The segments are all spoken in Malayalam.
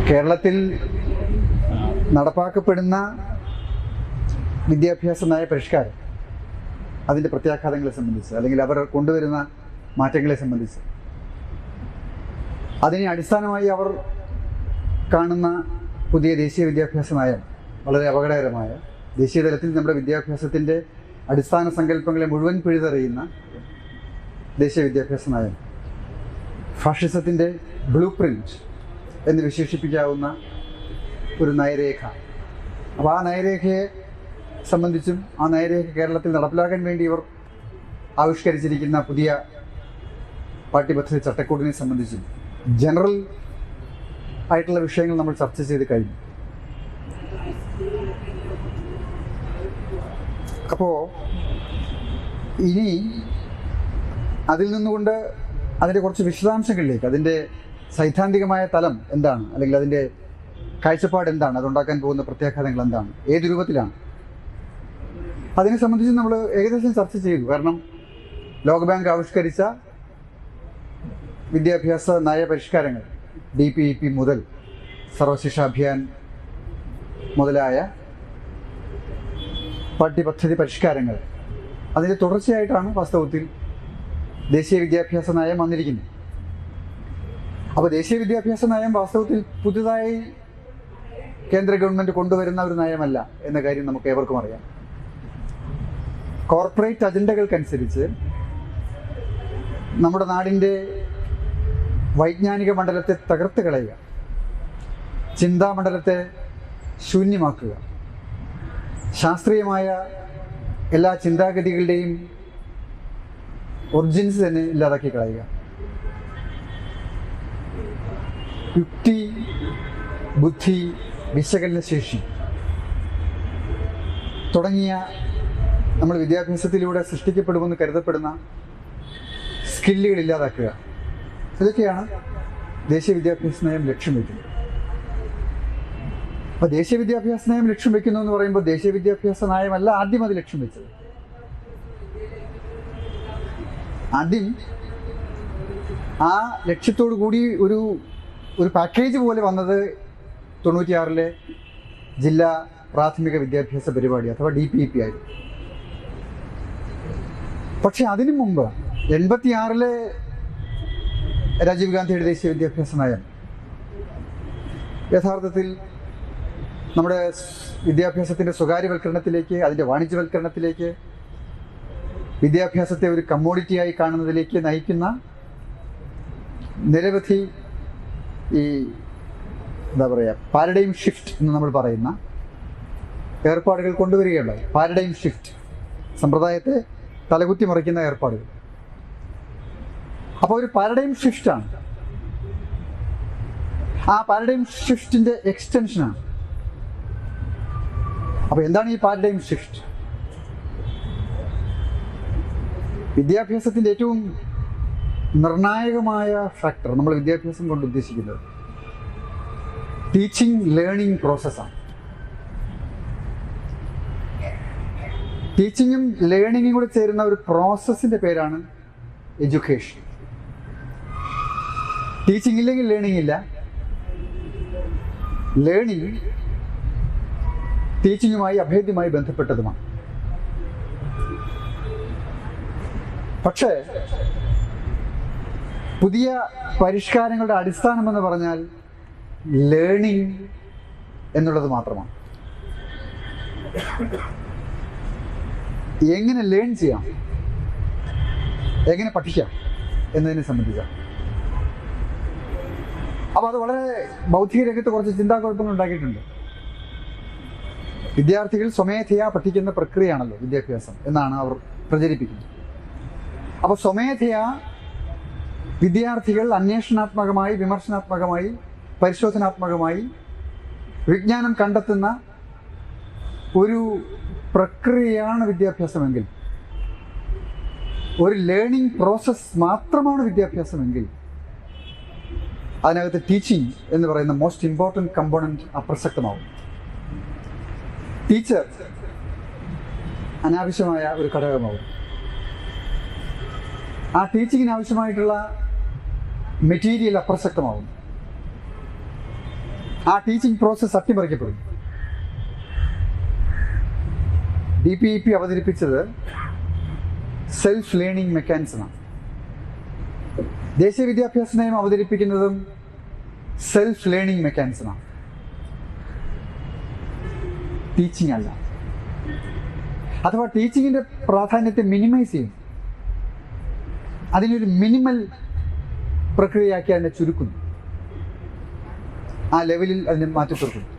കേരളത്തിൽ നടപ്പാക്കപ്പെടുന്ന വിദ്യാഭ്യാസ നയ പരിഷ്കാരം, അതിൻ്റെ പ്രത്യാഘാതങ്ങളെ സംബന്ധിച്ച് അല്ലെങ്കിൽ അവർ കൊണ്ടുവരുന്ന മാറ്റങ്ങളെ സംബന്ധിച്ച്, അതിനെ അടിസ്ഥാനമായി അവർ കാണുന്ന പുതിയ ദേശീയ വിദ്യാഭ്യാസ നയം വളരെ അപകടകരമായ, ദേശീയ തലത്തിൽ നമ്മുടെ വിദ്യാഭ്യാസത്തിൻ്റെ അടിസ്ഥാന സങ്കല്പങ്ങളെ മുഴുവൻ പിഴുതെറിയുന്ന ദേശീയ വിദ്യാഭ്യാസ നയം, ഫാഷിസത്തിൻ്റെ ബ്ലൂ പ്രിൻറ്റ് എന്ന് വിശേഷിപ്പിക്കാവുന്ന ഒരു നയരേഖ. അപ്പോൾ ആ നയരേഖയെ സംബന്ധിച്ചും ആ നയരേഖ കേരളത്തിൽ നടപ്പിലാക്കാൻ വേണ്ടി ഇവർ ആവിഷ്കരിച്ചിരിക്കുന്ന പുതിയ പാഠ്യപദ്ധതി ചട്ടക്കൂടിനെ സംബന്ധിച്ചും ജനറൽ ആയിട്ടുള്ള വിഷയങ്ങൾ നമ്മൾ ചർച്ച ചെയ്ത് കഴിഞ്ഞു. അപ്പോൾ ഇനി അതിൽ നിന്നുകൊണ്ട് അതിൻ്റെ കുറച്ച് വിശദാംശങ്ങളിലേക്ക്, അതിൻ്റെ സൈദ്ധാന്തികമായ തലം എന്താണ്, അല്ലെങ്കിൽ അതിൻ്റെ കാഴ്ചപ്പാട് എന്താണ്, അതുണ്ടാക്കാൻ പോകുന്ന പ്രത്യാഘാതങ്ങൾ എന്താണ്, ഏത് രൂപത്തിലാണ്, അതിനെ സംബന്ധിച്ച് നമ്മൾ ഏകദേശം ചർച്ച ചെയ്തു. കാരണം ലോകബാങ്ക് ആവിഷ്കരിച്ച വിദ്യാഭ്യാസ നയപരിഷ്കാരങ്ങൾ, DPEP മുതൽ സർവശിക്ഷ അഭിയാൻ മുതലായ പാഠ്യപദ്ധതി പരിഷ്കാരങ്ങൾ, അതിൻ്റെ തുടർച്ചയായിട്ടാണ് വാസ്തവത്തിൽ ദേശീയ വിദ്യാഭ്യാസ നയം വന്നിരിക്കുന്നത്. അപ്പോൾ ദേശീയ വിദ്യാഭ്യാസ നയം വാസ്തവത്തിൽ പുതുതായി കേന്ദ്ര ഗവൺമെൻറ് കൊണ്ടുവരുന്ന ഒരു നയമല്ല എന്ന കാര്യം നമുക്ക് ഏവർക്കും അറിയാം. കോർപ്പറേറ്റ് അജണ്ടകൾക്കനുസരിച്ച് നമ്മുടെ നാടിൻ്റെ വൈജ്ഞാനിക മണ്ഡലത്തെ തകർത്ത് കളയുക, ചിന്താമണ്ഡലത്തെ ശൂന്യമാക്കുക, ശാസ്ത്രീയമായ എല്ലാ ചിന്താഗതികളുടെയും ഒറിജിൻസ് തന്നെ ഇല്ലാതാക്കി കളയുക, യുക്തി, ബുദ്ധി, വിശകലനശേഷി തുടങ്ങിയ നമ്മൾ വിദ്യാഭ്യാസത്തിലൂടെ സൃഷ്ടിക്കപ്പെടുമെന്ന് കരുതപ്പെടുന്ന സ്കില്ലുകൾ ഇല്ലാതാക്കുക, ഇതൊക്കെയാണ് ദേശീയ വിദ്യാഭ്യാസ നയം ലക്ഷ്യം വയ്ക്കുന്നത്. അപ്പോൾ ദേശീയ വിദ്യാഭ്യാസ നയം ലക്ഷ്യം വയ്ക്കുന്നു എന്ന് പറയുമ്പോൾ ദേശീയ വിദ്യാഭ്യാസ നയമല്ല ആദ്യം അത് ലക്ഷ്യം വെച്ചത്. ആദ്യം ആ ലക്ഷ്യത്തോടു കൂടി ഒരു പാക്കേജ് പോലെ വന്നത് 96 ജില്ലാ പ്രാഥമിക വിദ്യാഭ്യാസ പരിപാടി അഥവാ DPEP ആയിരുന്നു. പക്ഷെ അതിനു മുമ്പ് 86 രാജീവ് ഗാന്ധിയുടെ ദേശീയ വിദ്യാഭ്യാസ നയം യഥാർത്ഥത്തിൽ നമ്മുടെ വിദ്യാഭ്യാസത്തിൻ്റെ സ്വകാര്യവൽക്കരണത്തിലേക്ക്, അതിൻ്റെ വാണിജ്യവൽക്കരണത്തിലേക്ക്, വിദ്യാഭ്യാസത്തെ ഒരു കമ്മോഡിറ്റിയായി കാണുന്നതിലേക്ക് നയിക്കുന്ന നിരവധി ഈ എന്താ പറയുക പാരഡൈം ഷിഫ്റ്റ് എന്ന് നമ്മൾ പറയുന്ന ഏർപ്പാടുകൾ കൊണ്ടുവരികയുണ്ടായി. പാരഡൈം ഷിഫ്റ്റ്, സമ്പ്രദായത്തെ തലകുത്തി മറിക്കുന്ന ഏർപ്പാടുകൾ. അപ്പോൾ ഒരു പാരഡൈം ഷിഫ്റ്റാണ്. ആ പാരഡൈം ഷിഫ്റ്റിൻ്റെ എക്സ്റ്റൻഷനാണ്. അപ്പോൾ എന്താണ് ഈ പാരഡൈം ഷിഫ്റ്റ്? വിദ്യാഭ്യാസത്തിൻ്റെ ഏറ്റവും നിർണായകമായ ഫാക്ടർ നമ്മൾ വിദ്യാഭ്യാസം കൊണ്ട് ഉദ്ദേശിക്കുന്നത് ടീച്ചിങ് ലേണിംഗ് പ്രോസസ്സാണ്. ടീച്ചിങ്ങും ലേണിങ്ങും കൂടെ ചേരുന്ന ഒരു പ്രോസസ്സിൻ്റെ പേരാണ് എഡ്യൂക്കേഷൻ. ടീച്ചിങ് ഇല്ലെങ്കിൽ ലേണിംഗ് ഇല്ല, ലേണിംഗ് ടീച്ചിങ്ങുമായി അഭേദ്യമായി ബന്ധപ്പെട്ടതുമാണ്. പക്ഷേ പുതിയ പരിഷ്കാരങ്ങളുടെ അടിസ്ഥാനമെന്ന് പറഞ്ഞാൽ ലേണിംഗ് എന്നുള്ളത് മാത്രമാണ്. എങ്ങനെ ലേൺ ചെയ്യാം, എങ്ങനെ പഠിക്കാം എന്നതിനെ സംബന്ധിച്ചാണ്. അപ്പോൾ അത് വളരെ ബൗദ്ധിക രംഗത്ത് കുറച്ച് ചിന്താക്കുഴപ്പങ്ങൾ ഉണ്ടാക്കിയിട്ടുണ്ട്. വിദ്യാർത്ഥികൾ സ്വമേധയാ പഠിക്കുന്ന പ്രക്രിയയാണല്ലോ വിദ്യാഭ്യാസം എന്നാണ് അവർ പ്രചരിപ്പിക്കുന്നത്. അപ്പോൾ സ്വമേധയാ വിദ്യാർത്ഥികൾ അന്വേഷണാത്മകമായി, വിമർശനാത്മകമായി, പരിശോധനാത്മകമായി വിജ്ഞാനം കണ്ടെത്തുന്ന ഒരു പ്രക്രിയയാണ് വിദ്യാഭ്യാസമെങ്കിൽ, ഒരു ലേണിംഗ് പ്രോസസ്സ് മാത്രമാണ് വിദ്യാഭ്യാസമെങ്കിൽ, അതിനകത്ത് ടീച്ചിങ് എന്ന് പറയുന്ന മോസ്റ്റ് ഇമ്പോർട്ടൻറ്റ് കമ്പോണൻറ്റ് അപ്രസക്തമാവും. ടീച്ചർ അനാവശ്യമായ ഒരു ഘടകമാവും. ആ ടീച്ചിങ്ങിന് ആവശ്യമായിട്ടുള്ള മെറ്റീരിയൽ അപ്രസക്തമാവും. ആ ടീച്ചിങ് പ്രോസസ്സ് അട്ടിമറിക്കപ്പെടും. DPEP അവതരിപ്പിച്ചത് സെൽഫ് ലേണിംഗ് മെക്കാനിസമാണ്. ദേശീയ വിദ്യാഭ്യാസ നയം അവതരിപ്പിക്കുന്നതും സെൽഫ് ലേണിംഗ് മെക്കാനിസമാണ്, ടീച്ചിങ് അല്ല. അഥവാ ടീച്ചിങ്ങിൻ്റെ പ്രാധാന്യത്തെ മിനിമൈസ് ചെയ്യും, അതിനൊരു മിനിമൽ പ്രക്രിയയാക്കി അതിനെ ചുരുക്കുന്നു, ആ ലെവലിൽ അതിനെ മാറ്റിത്തീർക്കുന്നു.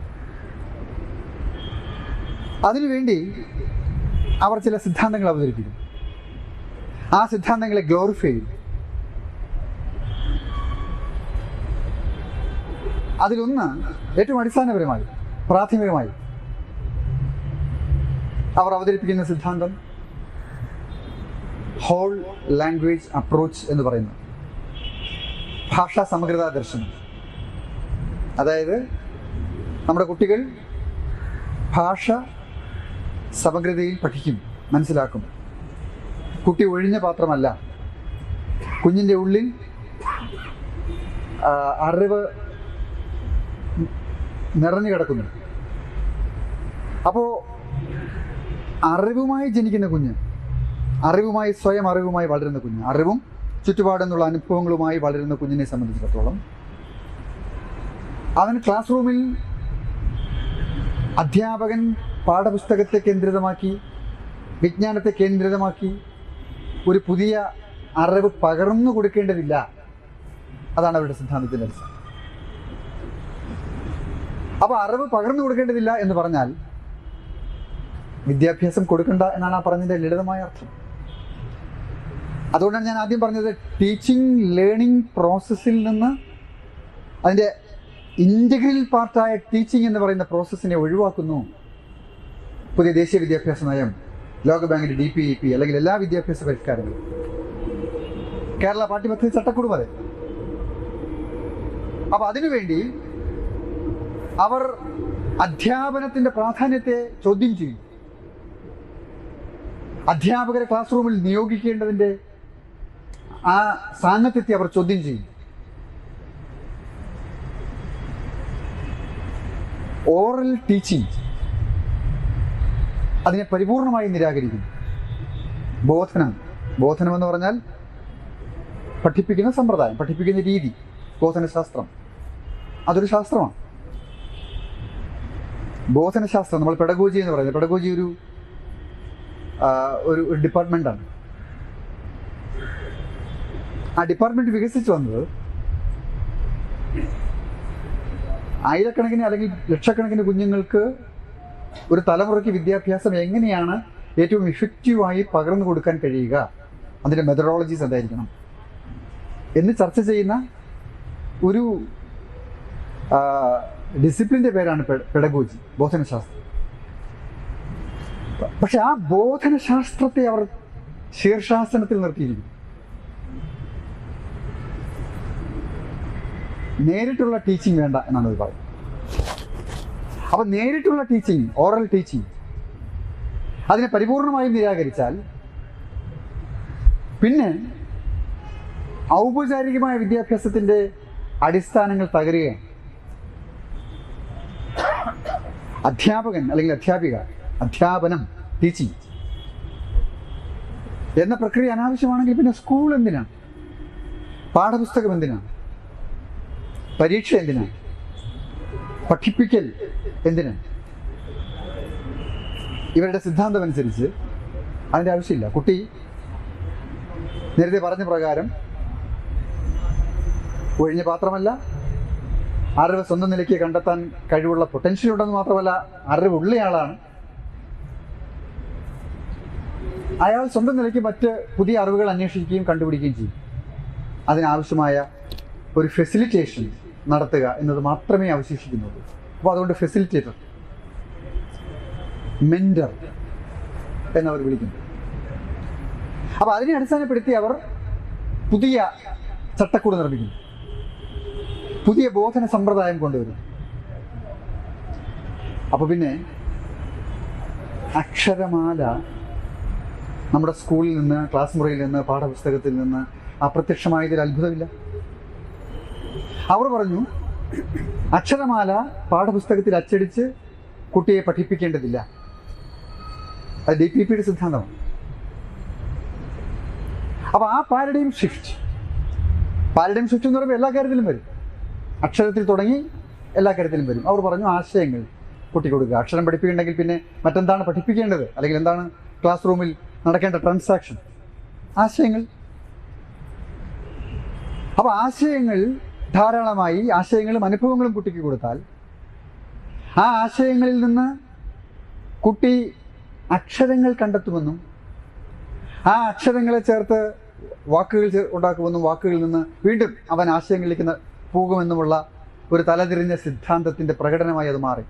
അതിനുവേണ്ടി അവർ ചില സിദ്ധാന്തങ്ങൾ അവതരിപ്പിക്കും, ആ സിദ്ധാന്തങ്ങളെ ഗ്ലോറിഫൈ ചെയ്യും. അതിലൊന്ന് ഏറ്റവും അടിസ്ഥാനപരമായി പ്രാഥമികമായി അവർ അവതരിപ്പിക്കുന്ന സിദ്ധാന്തം ഹോൾ ലാംഗ്വേജ് അപ്രോച്ച് എന്ന് പറയുന്നത്, ഭാഷാ സമഗ്രതാ ദർശനം. അതായത് നമ്മുടെ കുട്ടികൾ ഭാഷ സമഗ്രതയിൽ പഠിക്കും, മനസ്സിലാക്കും. കുട്ടി ഒഴിഞ്ഞ പാത്രമല്ല, കുഞ്ഞിൻ്റെ ഉള്ളിൽ അറിവ് നിറഞ്ഞു കിടക്കുന്നു. അപ്പോൾ അറിവുമായി ജനിക്കുന്ന കുഞ്ഞ്, അറിവുമായി സ്വയം അറിവുമായി വളരുന്ന കുഞ്ഞ്, അറിവും ചുറ്റുപാടെന്നുള്ള അനുഭവങ്ങളുമായി വളരുന്ന കുഞ്ഞിനെ സംബന്ധിച്ചിടത്തോളം അവൻ ക്ലാസ് റൂമിൽ അധ്യാപകൻ പാഠപുസ്തകത്തെ കേന്ദ്രിതമാക്കി, വിജ്ഞാനത്തെ കേന്ദ്രിതമാക്കി ഒരു പുതിയ അറിവ് പകർന്നു കൊടുക്കേണ്ടതില്ല. അതാണ് അവരുടെ സിദ്ധാന്തത്തിൻ്റെ അടിസ്ഥാനം. അപ്പോൾ അറിവ് പകർന്നു കൊടുക്കേണ്ടതില്ല എന്ന് പറഞ്ഞാൽ വിദ്യാഭ്യാസം കൊടുക്കണ്ട എന്നാണ് ആ പറഞ്ഞതിൻ്റെ ലളിതമായ അർത്ഥം. അതുകൊണ്ടാണ് ഞാൻ ആദ്യം പറഞ്ഞത്, ടീച്ചിങ് ലേണിംഗ് പ്രോസസ്സിൽ നിന്ന് അതിൻ്റെ ഇൻ്റഗ്രൽ പാർട്ടായ ടീച്ചിങ് എന്ന് പറയുന്ന പ്രോസസ്സിനെ ഒഴിവാക്കുന്നു പുതിയ ദേശീയ വിദ്യാഭ്യാസ നയം, ലോകബാങ്കിൻ്റെ DPEP, അല്ലെങ്കിൽ എല്ലാ വിദ്യാഭ്യാസ പരിഷ്കാരങ്ങളും. കേരള പാഠ്യപദ്ധതി ചട്ടക്കൂട് പോലെ. അപ്പോൾ അതിനുവേണ്ടി അവർ അധ്യാപനത്തിൻ്റെ പ്രാധാന്യത്തെ ചോദ്യം ചെയ്യും. അധ്യാപകരെ ക്ലാസ് റൂമിൽ നിയോഗിക്കേണ്ടതിൻ്റെ ആ സാന്നിധ്യത്തെ അവർ ചോദ്യം ചെയ്യും. ഓറൽ ടീച്ചിങ് അതിനെ പരിപൂർണമായി നിരാകരിക്കുന്നു. ബോധനം എന്ന് പറഞ്ഞാൽ പഠിപ്പിക്കുന്ന സമ്പ്രദായം, പഠിപ്പിക്കുന്ന രീതി, ബോധനശാസ്ത്രം, അതൊരു ശാസ്ത്രമാണ്. ബോധനശാസ്ത്രം, നമ്മൾ പെഡഗോജി എന്ന് പറയുന്നത്, പെഡഗോജി ഒരു ഡിപ്പാർട്ട്മെൻ്റാണ്. ആ ഡിപ്പാർട്ട്മെൻറ്റ് വികസിച്ചു വന്നത് ആയിരക്കണക്കിന് അല്ലെങ്കിൽ ലക്ഷക്കണക്കിന് കുഞ്ഞുങ്ങൾക്ക് ഒരു തലമുറയ്ക്ക് വിദ്യാഭ്യാസം എങ്ങനെയാണ് ഏറ്റവും ഇഫക്റ്റീവായി പകർന്നു കൊടുക്കാൻ കഴിയുക, അതിൻ്റെ മെത്തഡോളജീസ് എന്തായിരിക്കണം എന്ന് ചർച്ച ചെയ്യുന്ന ഒരു ഡിസിപ്ലിൻ്റെ പേരാണ് പെഡഗോജി, ബോധനശാസ്ത്രം. പക്ഷെ ആ ബോധനശാസ്ത്രത്തെ അവർ ശീർഷാസനത്തിൽ നിർത്തിയിരിക്കുന്നു. നേരിട്ടുള്ള ടീച്ചിങ് വേണ്ട എന്നാണ് അത് പറയുന്നത്. അപ്പം നേരിട്ടുള്ള ടീച്ചിങ്, ഓറൽ ടീച്ചിങ്, അതിനെ പരിപൂർണമായും നിരാകരിച്ചാൽ പിന്നെ ഔപചാരികമായ വിദ്യാഭ്യാസത്തിൻ്റെ അടിസ്ഥാനങ്ങൾ തകരുകയാണ്. അധ്യാപകൻ അല്ലെങ്കിൽ അധ്യാപിക, അധ്യാപനം, ടീച്ചിങ് എന്ന പ്രക്രിയ അനാവശ്യമാണെങ്കിൽ പിന്നെ സ്കൂൾ എന്തിനാണ്? പാഠപുസ്തകം എന്തിനാണ്? പരീക്ഷ എന്തിനാണ്? പഠിപ്പിക്കൽ എന്തിനാണ്? ഇവരുടെ സിദ്ധാന്തം അനുസരിച്ച് അതിൻ്റെ ആവശ്യമില്ല. കുട്ടി നേരത്തെ പറഞ്ഞ പ്രകാരം ഒഴിഞ്ഞ പാത്രമല്ല, അറിവ് സ്വന്തം നിലയ്ക്ക് കണ്ടെത്താൻ കഴിവുള്ള പൊട്ടൻഷ്യൽ ഉണ്ടെന്ന് മാത്രമല്ല, അറിവുള്ളയാളാണ്. അയാൾ സ്വന്തം നിലയ്ക്ക് മറ്റ് പുതിയ അറിവുകൾ അന്വേഷിക്കുകയും കണ്ടുപിടിക്കുകയും ചെയ്യും. അതിനാവശ്യമായ ഒരു ഫെസിലിറ്റേഷൻ നടത്തുക എന്നത് മാത്രമേ അവശേഷിക്കുന്നുള്ളൂ. അപ്പോൾ അതുകൊണ്ട് ഫെസിലിറ്റേറ്റർ, മെൻറ്റർ എന്നവർ വിളിക്കുന്നു. അപ്പോൾ അതിനെ അടിസ്ഥാനപ്പെടുത്തി അവർ പുതിയ ചട്ടക്കൂട് നിർമ്മിക്കുന്നു, പുതിയ ബോധന സമ്പ്രദായം കൊണ്ടുവരും. അപ്പോൾ പിന്നെ അക്ഷരമാല നമ്മുടെ സ്കൂളിൽ നിന്ന്, ക്ലാസ് മുറിയിൽ നിന്ന്, പാഠപുസ്തകത്തിൽ നിന്ന് അപ്രത്യക്ഷമായതിൽ അത്ഭുതമില്ല. അവർ പറഞ്ഞു അക്ഷരമാല പാഠപുസ്തകത്തിൽ അച്ചടിച്ച് കുട്ടിയെ പഠിപ്പിക്കേണ്ടതില്ല. അത് DPPയുടെ സിദ്ധാന്തമാണ്. അപ്പോൾ ആ പാരഡൈം ഷിഫ്റ്റ് എന്ന് പറയുമ്പോൾ എല്ലാ കാര്യത്തിലും വരും. അക്ഷരത്തിൽ തുടങ്ങി എല്ലാ കാര്യത്തിലും വരും. അവർ പറഞ്ഞു ആശയങ്ങൾ കുട്ടി കൊടുക്കുക. അക്ഷരം പഠിപ്പിക്കണമെങ്കിൽ പിന്നെ മറ്റെന്താണ് പഠിപ്പിക്കേണ്ടത്, അല്ലെങ്കിൽ എന്താണ് ക്ലാസ് റൂമിൽ നടക്കേണ്ട ട്രാൻസാക്ഷൻ? ആശയങ്ങൾ. അപ്പോൾ ആശയങ്ങൾ ധാരാളമായി, ആശയങ്ങളും അനുഭവങ്ങളും കുട്ടിക്ക് കൊടുത്താൽ ആ ആശയങ്ങളിൽ നിന്ന് കുട്ടി അക്ഷരങ്ങൾ കണ്ടെത്തുമെന്നും ആ അക്ഷരങ്ങളെ ചേർത്ത് വാക്കുകൾ ഉണ്ടാക്കുമെന്നും വാക്കുകളിൽ നിന്ന് വീണ്ടും അവൻ ആശയങ്ങളിലേക്ക് പോകുമെന്നുമുള്ള ഒരു തലതിരിഞ്ഞ സിദ്ധാന്തത്തിൻ്റെ പ്രകടനമായി അത് മാറി.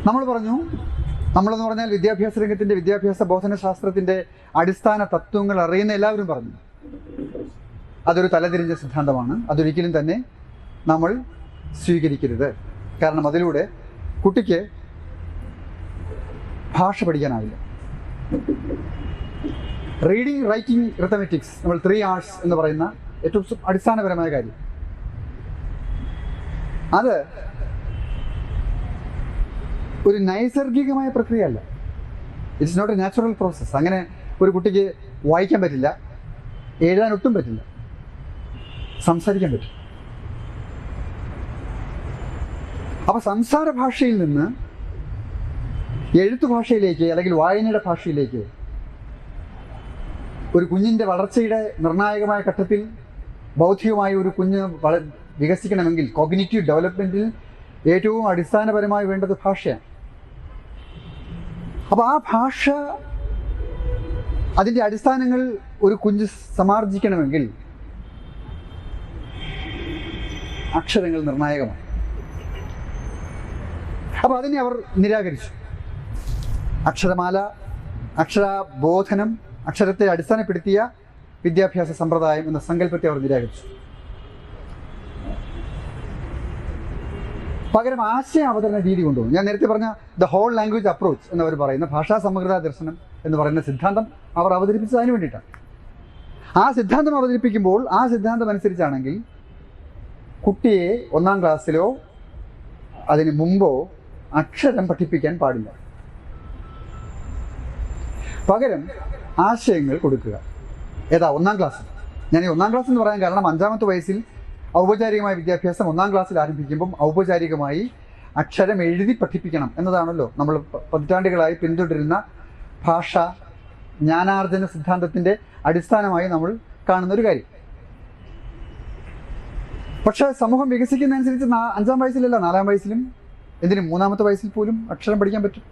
നമ്മളെന്ന് പറഞ്ഞാൽ വിദ്യാഭ്യാസ രംഗത്തിൻ്റെ, വിദ്യാഭ്യാസ ബോധനശാസ്ത്രത്തിൻ്റെ അടിസ്ഥാന തത്വങ്ങൾ അറിയുന്ന എല്ലാവരും പറഞ്ഞു അതൊരു തലതിരിഞ്ഞ സിദ്ധാന്തമാണ്. അതൊരിക്കലും തന്നെ നമ്മൾ സ്വീകരിക്കരുത്. കാരണം അതിലൂടെ കുട്ടിക്ക് ഭാഷ പഠിക്കാനാവില്ല. റീഡിങ്, റൈറ്റിംഗ്, റിത്തമെറ്റിക്സ്, നമ്മൾ 3 R's എന്ന് പറയുന്ന ഏറ്റവും അടിസ്ഥാനപരമായ കാര്യം, അത് ഒരു നൈസർഗികമായ പ്രക്രിയയല്ല. It's not a natural process. അങ്ങനെ ഒരു കുട്ടിക്ക് വായിക്കാൻ പറ്റില്ല, എഴുതാൻ ഒട്ടും പറ്റില്ല, സംസാരിക്കാൻ പറ്റും. അപ്പോൾ സംസാര ഭാഷയിൽ നിന്ന് എഴുത്തു ഭാഷയിലേക്ക്, അല്ലെങ്കിൽ വായനയുടെ ഭാഷയിലേക്ക് ഒരു കുഞ്ഞിൻ്റെ വളർച്ചയുടെ നിർണായകമായ ഘട്ടത്തിൽ ബൗദ്ധികമായ ഒരു കുഞ്ഞ് വികസിക്കണമെങ്കിൽ കോഗ്നിറ്റീവ് ഡെവലപ്മെൻറ്റിൽ ഏറ്റവും അടിസ്ഥാനപരമായി വേണ്ടത് ഭാഷയാണ്. അപ്പോൾ ആ ഭാഷ, അതിൻ്റെ അടിസ്ഥാനങ്ങൾ ഒരു കുഞ്ഞ് സമാർജിക്കണമെങ്കിൽ അക്ഷരങ്ങൾ നിർണായകമാണ്. അപ്പോൾ അതിനെ അവർ നിരാകരിച്ചു. അക്ഷരമാല, അക്ഷരബോധനം, അക്ഷരത്തെ അടിസ്ഥാനപ്പെടുത്തിയ വിദ്യാഭ്യാസ സമ്പ്രദായം എന്ന സങ്കല്പത്തെ അവർ നിരാകരിച്ചു. പകരം ആശയ അവതരണ രീതി കൊണ്ടുപോകും. ഞാൻ നേരത്തെ പറഞ്ഞ ദ ഹോൾ ലാംഗ്വേജ് അപ്രോച്ച് എന്നവർ പറയുന്ന ഭാഷാ സമഗ്രതാ ദർശനം എന്ന് പറയുന്ന സിദ്ധാന്തം അവർ അവതരിപ്പിച്ചത് അതിന് വേണ്ടിയിട്ടാണ്. ആ സിദ്ധാന്തം അവതരിപ്പിക്കുമ്പോൾ ആ സിദ്ധാന്തം അനുസരിച്ചാണെങ്കിൽ കുട്ടിയെ 1ാം ക്ലാസ്സിലോ അതിന് മുമ്പോ അക്ഷരം പഠിപ്പിക്കാൻ പാടില്ല. പകരം ആശയങ്ങൾ കൊടുക്കുക. ഏതാ? 1ാം ക്ലാസ്. ഞാൻ ഈ 1ാം ക്ലാസ് എന്ന് പറയാൻ കാരണം 5ാമത്തെ വയസ്സിൽ ഔപചാരികമായ വിദ്യാഭ്യാസം 1ാം ക്ലാസ്സിൽ ആരംഭിക്കുമ്പം ഔപചാരികമായി അക്ഷരം എഴുതി പഠിപ്പിക്കണം എന്നതാണല്ലോ നമ്മൾ പതിറ്റാണ്ടുകളായി പിന്തുടരുന്ന ഭാഷ ജ്ഞാനാർജന സിദ്ധാന്തത്തിൻ്റെ അടിസ്ഥാനമായി നമ്മൾ കാണുന്നൊരു കാര്യം. പക്ഷേ സമൂഹം വികസിക്കുന്നതനുസരിച്ച് 5ാം വയസ്സിലല്ല, 4ാം വയസ്സിലും, എന്തിനും 3ാമത്തെ വയസ്സിൽ പോലും അക്ഷരം പഠിക്കാൻ പറ്റും.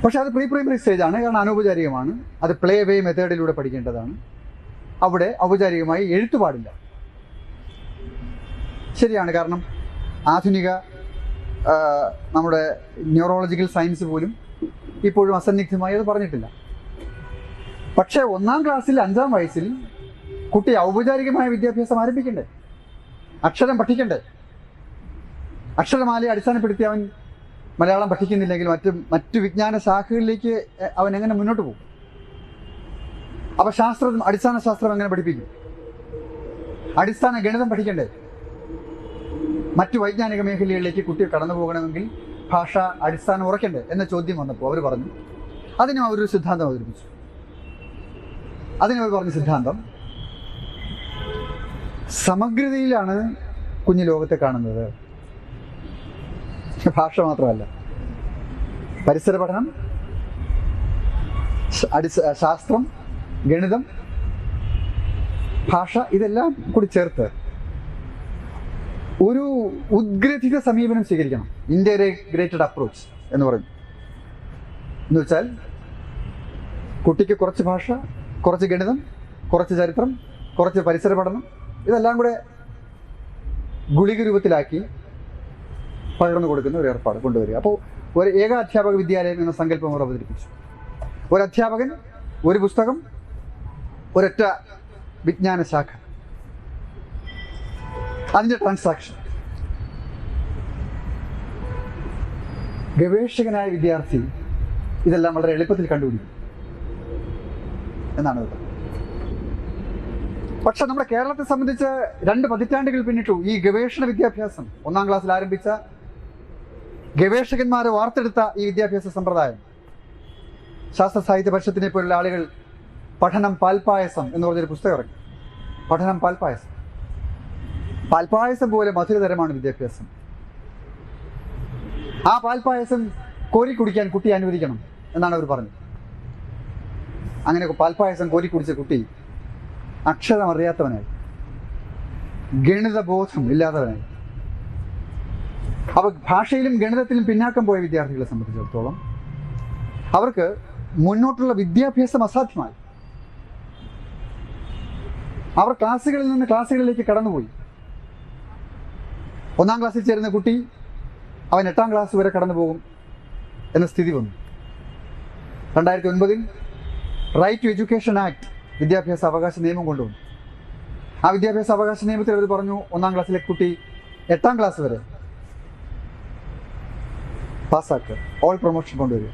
പക്ഷേ അത് പ്രീ പ്രൈമറി സ്റ്റേജാണ്, കാരണം അനൗപചാരികമാണ്. അത് പ്ലേ വേ മെത്തേഡിലൂടെ പഠിക്കേണ്ടതാണ്. അവിടെ ഔപചാരികമായി എഴുത്തു പാടില്ല. ശരിയാണ്, കാരണം ആധുനിക നമ്മുടെ ന്യൂറോളജിക്കൽ സയൻസ് പോലും ഇപ്പോഴും അസന്നിഗ്ധമായി അത് പറഞ്ഞിട്ടില്ല. പക്ഷേ 1ാം ക്ലാസ്സിൽ 5ാം വയസ്സിൽ കുട്ടി ഔപചാരികമായ വിദ്യാഭ്യാസം ആരംഭിക്കണ്ടേ? അക്ഷരം പഠിക്കണ്ടേ? അക്ഷരമാലയെ അടിസ്ഥാനപ്പെടുത്തി അവൻ മലയാളം പഠിക്കുന്നില്ലെങ്കിൽ മറ്റു വിജ്ഞാന ശാഖകളിലേക്ക് അവൻ എങ്ങനെ മുന്നോട്ട് പോകും? അപ്പോൾ അടിസ്ഥാന ശാസ്ത്രം എങ്ങനെ പഠിപ്പിക്കും? അടിസ്ഥാന ഗണിതം പഠിക്കണ്ടേ? മറ്റു വൈജ്ഞാനിക മേഖലകളിലേക്ക് കുട്ടി കടന്നു പോകണമെങ്കിൽ ഭാഷ അടിസ്ഥാനം ഉറക്കണ്ടേ എന്ന ചോദ്യം വന്നപ്പോൾ അവർ പറഞ്ഞു, അതിനും അവരൊരു സിദ്ധാന്തം അവതരിപ്പിച്ചു. അതിനവർ പറഞ്ഞ സിദ്ധാന്തം സമഗ്രതയിലാണ് കുഞ്ഞു ലോകത്തെ കാണുന്നത്. ഭാഷ മാത്രമല്ല, പരിസര പഠനം, ശാസ്ത്രം, ഗണിതം, ഭാഷ, ഇതെല്ലാം കൂടി ചേർത്ത് ഒരു ഉദ്ഗ്രഥിത സമീപനം സ്വീകരിക്കണം. ഇന്റഗ്രേറ്റഡ് അപ്രോച്ച് എന്ന് പറയും. എന്ന് വെച്ചാൽ കുട്ടിക്ക് കുറച്ച് ഭാഷ, കുറച്ച് ഗണിതം, കുറച്ച് ചരിത്രം, കുറച്ച് പരിസര പഠനം, ഇതെല്ലാം കൂടെ ഗുളിക രൂപത്തിലാക്കി പകർന്നു കൊടുക്കുന്ന ഒരു ഏർപ്പാട് കൊണ്ടുവരിക. അപ്പോൾ ഒരു ഏകാധ്യാപക വിദ്യാലയം എന്ന സങ്കല്പം അവർ അവതരിപ്പിച്ചു. ഒരു അധ്യാപകൻ, ഒരു പുസ്തകം, ഒരൊറ്റ വിജ്ഞാന ശാഖ, അതിൻ്റെ ട്രാൻസാക്ഷൻ. ഗവേഷകനായ വിദ്യാർത്ഥി ഇതെല്ലാം വളരെ എളുപ്പത്തിൽ കണ്ടുപിടിക്കും എന്നാണ് ഇത്. പക്ഷെ നമ്മുടെ കേരളത്തെ സംബന്ധിച്ച് 2 പതിറ്റാണ്ടുകൾ പിന്നിട്ടു ഈ ഗവേഷണ വിദ്യാഭ്യാസം. 1-ാം ക്ലാസ്സിൽ ആരംഭിച്ച ഗവേഷകന്മാരെ വാർത്തെടുത്ത ഈ വിദ്യാഭ്യാസ സമ്പ്രദായം. ശാസ്ത്ര സാഹിത്യ പരിഷത്തിനെ പോലുള്ള ആളുകൾ പഠനം പാൽപ്പായസം എന്ന് പറഞ്ഞൊരു പുസ്തകം ഇറങ്ങി. പഠനം പാൽപ്പായസം. പാൽപ്പായസം പോലെ മധുരതരമാണ് വിദ്യാഭ്യാസം. ആ പാൽപ്പായസം കോരി കുടിക്കാൻ കുട്ടിയെ അനുവദിക്കണം എന്നാണ് അവർ പറഞ്ഞത്. അങ്ങനെ പാൽപ്പായസം കോരി കുടിച്ച കുട്ടി അക്ഷരം അറിയാത്തവനായി, ഗണിതബോധം ഇല്ലാത്തവനായി. അപ്പോൾ ഭാഷയിലും ഗണിതത്തിലും പിന്നാക്കം പോയ വിദ്യാർത്ഥികളെ സംബന്ധിച്ചിടത്തോളം അവർക്ക് മുന്നോട്ടുള്ള വിദ്യാഭ്യാസം അസാധ്യമായി. അവർ ക്ലാസ്സുകളിൽ നിന്ന് ക്ലാസ്സുകളിലേക്ക് കടന്നുപോയി. 1-ാം ക്ലാസ്സിൽ ചേരുന്ന കുട്ടി അവൻ 8-ാം ക്ലാസ് വരെ കടന്നു പോകും എന്ന സ്ഥിതി വന്നു. 2009 റൈറ്റ് ടു എഡ്യൂക്കേഷൻ ആക്ട് വിദ്യാഭ്യാസ അവകാശ നിയമം കൊണ്ടുവന്നു. ആ വിദ്യാഭ്യാസ അവകാശ നിയമത്തിൽ അവർ പറഞ്ഞു 1-ാം ക്ലാസ്സിലെ കുട്ടി 8-ാം ക്ലാസ് വരെ പാസ്സാക്കുക, ഓൾ പ്രൊമോഷൻ കൊണ്ടുവരിക.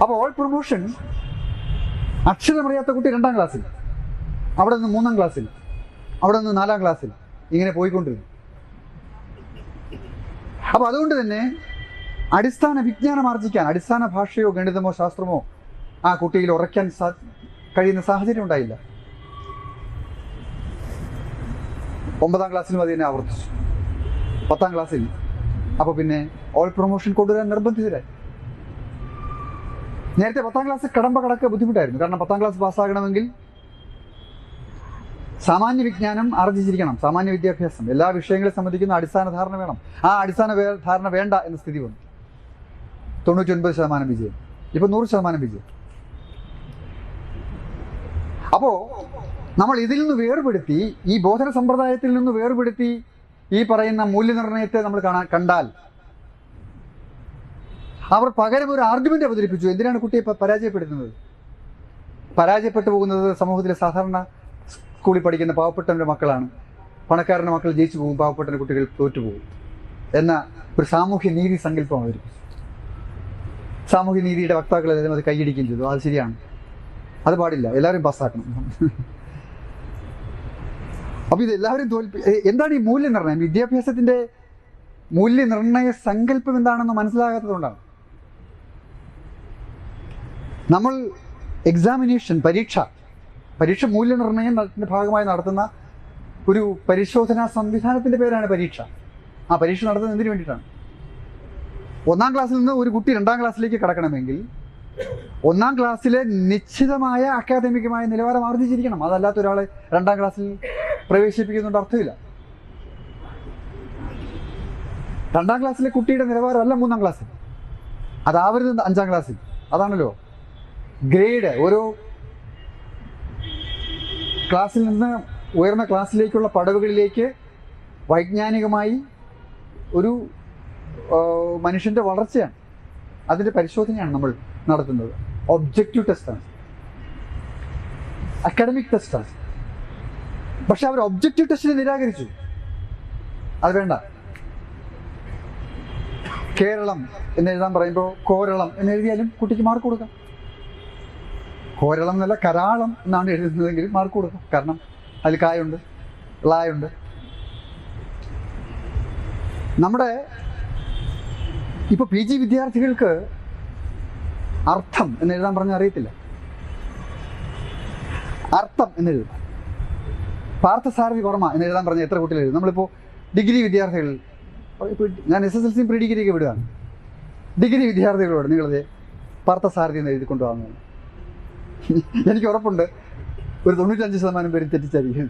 അപ്പോൾ ഓൾ പ്രൊമോഷൻ അക്ഷരമറിയാത്ത കുട്ടി 2-ാം ക്ലാസ്സിൽ, അവിടെ നിന്ന് 3-ാം ക്ലാസ്സിൽ, അവിടെ നിന്ന് 4-ാം ക്ലാസ്സിൽ, ഇങ്ങനെ പോയിക്കൊണ്ടിരുന്നു. അപ്പോൾ അതുകൊണ്ട് തന്നെ അടിസ്ഥാന വിജ്ഞാനം ആർജിക്കാൻ, അടിസ്ഥാന ഭാഷയോ ഗണിതമോ ശാസ്ത്രമോ ആ കുട്ടിയിൽ ഉറയ്ക്കാൻ കഴിയുന്ന സാഹചര്യം ഉണ്ടായില്ല. 9-ാം ക്ലാസ്സിലും അത് തന്നെ ആവർത്തിച്ചു. 10-ാം ക്ലാസ്സിൽ അപ്പോൾ പിന്നെ ഓൾ പ്രൊമോഷൻ കൊണ്ടുവരാൻ നിർബന്ധിതരായി. നേരത്തെ 10-ാം ക്ലാസ് കടക്കുക ബുദ്ധിമുട്ടായിരുന്നു. കാരണം 10-ാം ക്ലാസ് പാസ്സാകണമെങ്കിൽ സാമാന്യ വിജ്ഞാനം ആർജിച്ചിരിക്കണം, സാമാന്യ വിദ്യാഭ്യാസം, എല്ലാ വിഷയങ്ങളെ സംബന്ധിക്കുന്ന അടിസ്ഥാന ധാരണ വേണം. ആ അടിസ്ഥാന ധാരണ വേണ്ട എന്ന സ്ഥിതി വന്നു. 99% വിജയം, ഇപ്പോൾ 100% വിജയം. അപ്പോൾ നമ്മൾ ഇതിൽ നിന്ന് വേർപെടുത്തി, ഈ ബോധന സമ്പ്രദായത്തിൽ നിന്ന് വേർപെടുത്തി ഈ പറയുന്ന മൂല്യനിർണ്ണയത്തെ നമ്മൾ കണ്ടാൽ അവർ പകരം ഒരു ആർഗ്യുമെന്റ് അവതരിപ്പിച്ചു. എന്തിനാണ് കുട്ടിയെ പരാജയപ്പെടുത്തുന്നത്? പരാജയപ്പെട്ടു പോകുന്നത് സമൂഹത്തിലെ സാധാരണ സ്കൂളിൽ പഠിക്കുന്ന പാവപ്പെട്ടവൻ്റെ മക്കളാണ്. പണക്കാരൻ്റെ മക്കൾ ജയിച്ചു പോകും, പാവപ്പെട്ട കുട്ടികൾ തോറ്റുപോകും എന്ന ഒരു സാമൂഹ്യ നീതി സങ്കല്പം അവതരിപ്പിച്ചു. സാമൂഹ്യ നീതിയുടെ വക്താക്കൾ അത് കൈയടിക്കുകയും ചെയ്തു. അത് ശരിയാണ്, അത് പാടില്ല, എല്ലാവരും പാസ്സാക്കണം. അപ്പോൾ ഇതെല്ലാവരും എന്താണ് ഈ മൂല്യനിർണ്ണയം? വിദ്യാഭ്യാസത്തിൻ്റെ മൂല്യനിർണ്ണയ സങ്കല്പം എന്താണെന്ന് മനസ്സിലാകാത്തതുകൊണ്ടാണ്. നമ്മൾ എക്സാമിനേഷൻ, പരീക്ഷ മൂല്യനിർണ്ണയത്തിൻ്റെ ഭാഗമായി നടത്തുന്ന ഒരു പരിശോധനാ സംവിധാനത്തിൻ്റെ പേരാണ് പരീക്ഷ. ആ പരീക്ഷ നടത്തുന്നത് എന്തിനു വേണ്ടിയിട്ടാണ്? 1-ാം ക്ലാസ്സിൽ നിന്ന് ഒരു കുട്ടി 2-ാം ക്ലാസ്സിലേക്ക് കടക്കണമെങ്കിൽ 1-ാം ക്ലാസ്സിലെ നിശ്ചിതമായ അക്കാദമികമായ നിലവാരം ആർജിച്ചിരിക്കണം. അതല്ലാത്ത ഒരാളെ 2-ാം ക്ലാസ്സിൽ പ്രവേശിപ്പിക്കുന്നുണ്ട് അർത്ഥമില്ല. 2-ാം ക്ലാസ്സിലെ കുട്ടിയുടെ നിലവാരമല്ല 3-ാം ക്ലാസ്സിൽ, അതാവരുത് 5-ാം ക്ലാസ്സിൽ. അതാണല്ലോ ഗ്രേഡ്. ഓരോ ക്ലാസ്സിൽ നിന്ന് ഉയർന്ന ക്ലാസ്സിലേക്കുള്ള പടവുകളിലേക്ക് വൈജ്ഞാനികമായി ഒരു മനുഷ്യൻ്റെ വളർച്ചയാണ്, അതിൻ്റെ പരിശോധനയാണ് നമ്മൾ നടത്തുന്നത്. ഒബ്ജക്റ്റീവ് ടെസ്റ്റാണ്, അക്കാഡമിക് ടെസ്റ്റാണ്. പക്ഷെ അവർ ഒബ്ജക്റ്റീവ് ടെസ്റ്റിനെ നിരാകരിച്ചു. അത് വേണ്ട. കേരളം എന്നെഴുതാൻ പറയുമ്പോൾ കോരളം എന്നെഴുതിയാലും കുട്ടിക്ക് മാർക്ക് കൊടുക്കാം. കോരളം എന്നല്ല കരാളം എന്നാണ് എഴുതുന്നതെങ്കിൽ മാർക്ക് കൊടുക്കാം. കാരണം അതിൽ കായുണ്ട്, ളായുണ്ട്. നമ്മുടെ ഇപ്പോൾ PG വിദ്യാർത്ഥികൾക്ക് അർത്ഥം എന്നെഴുതാൻ പറഞ്ഞാൽ അറിയത്തില്ല. അർത്ഥം എന്നെഴുതും. പാർത്ഥസാരഥി വർമ്മ എന്നെഴുതാൻ പറഞ്ഞാൽ എത്ര കുട്ടികൾ എഴുതും? നമ്മളിപ്പോൾ ഡിഗ്രി വിദ്യാർത്ഥികൾ, ഞാൻ SSLC പ്രീ ഡിഗ്രിയൊക്കെ വിടുകയാണ്. ഡിഗ്രി വിദ്യാർത്ഥികളോട് നിങ്ങളത് പാർത്ഥസാരഥി എന്ന് എഴുതി കൊണ്ടുപോകുന്നത് എനിക്ക് ഉറപ്പുണ്ട് ഒരു 95% പേര് തെറ്റിച്ചായിരിക്കും.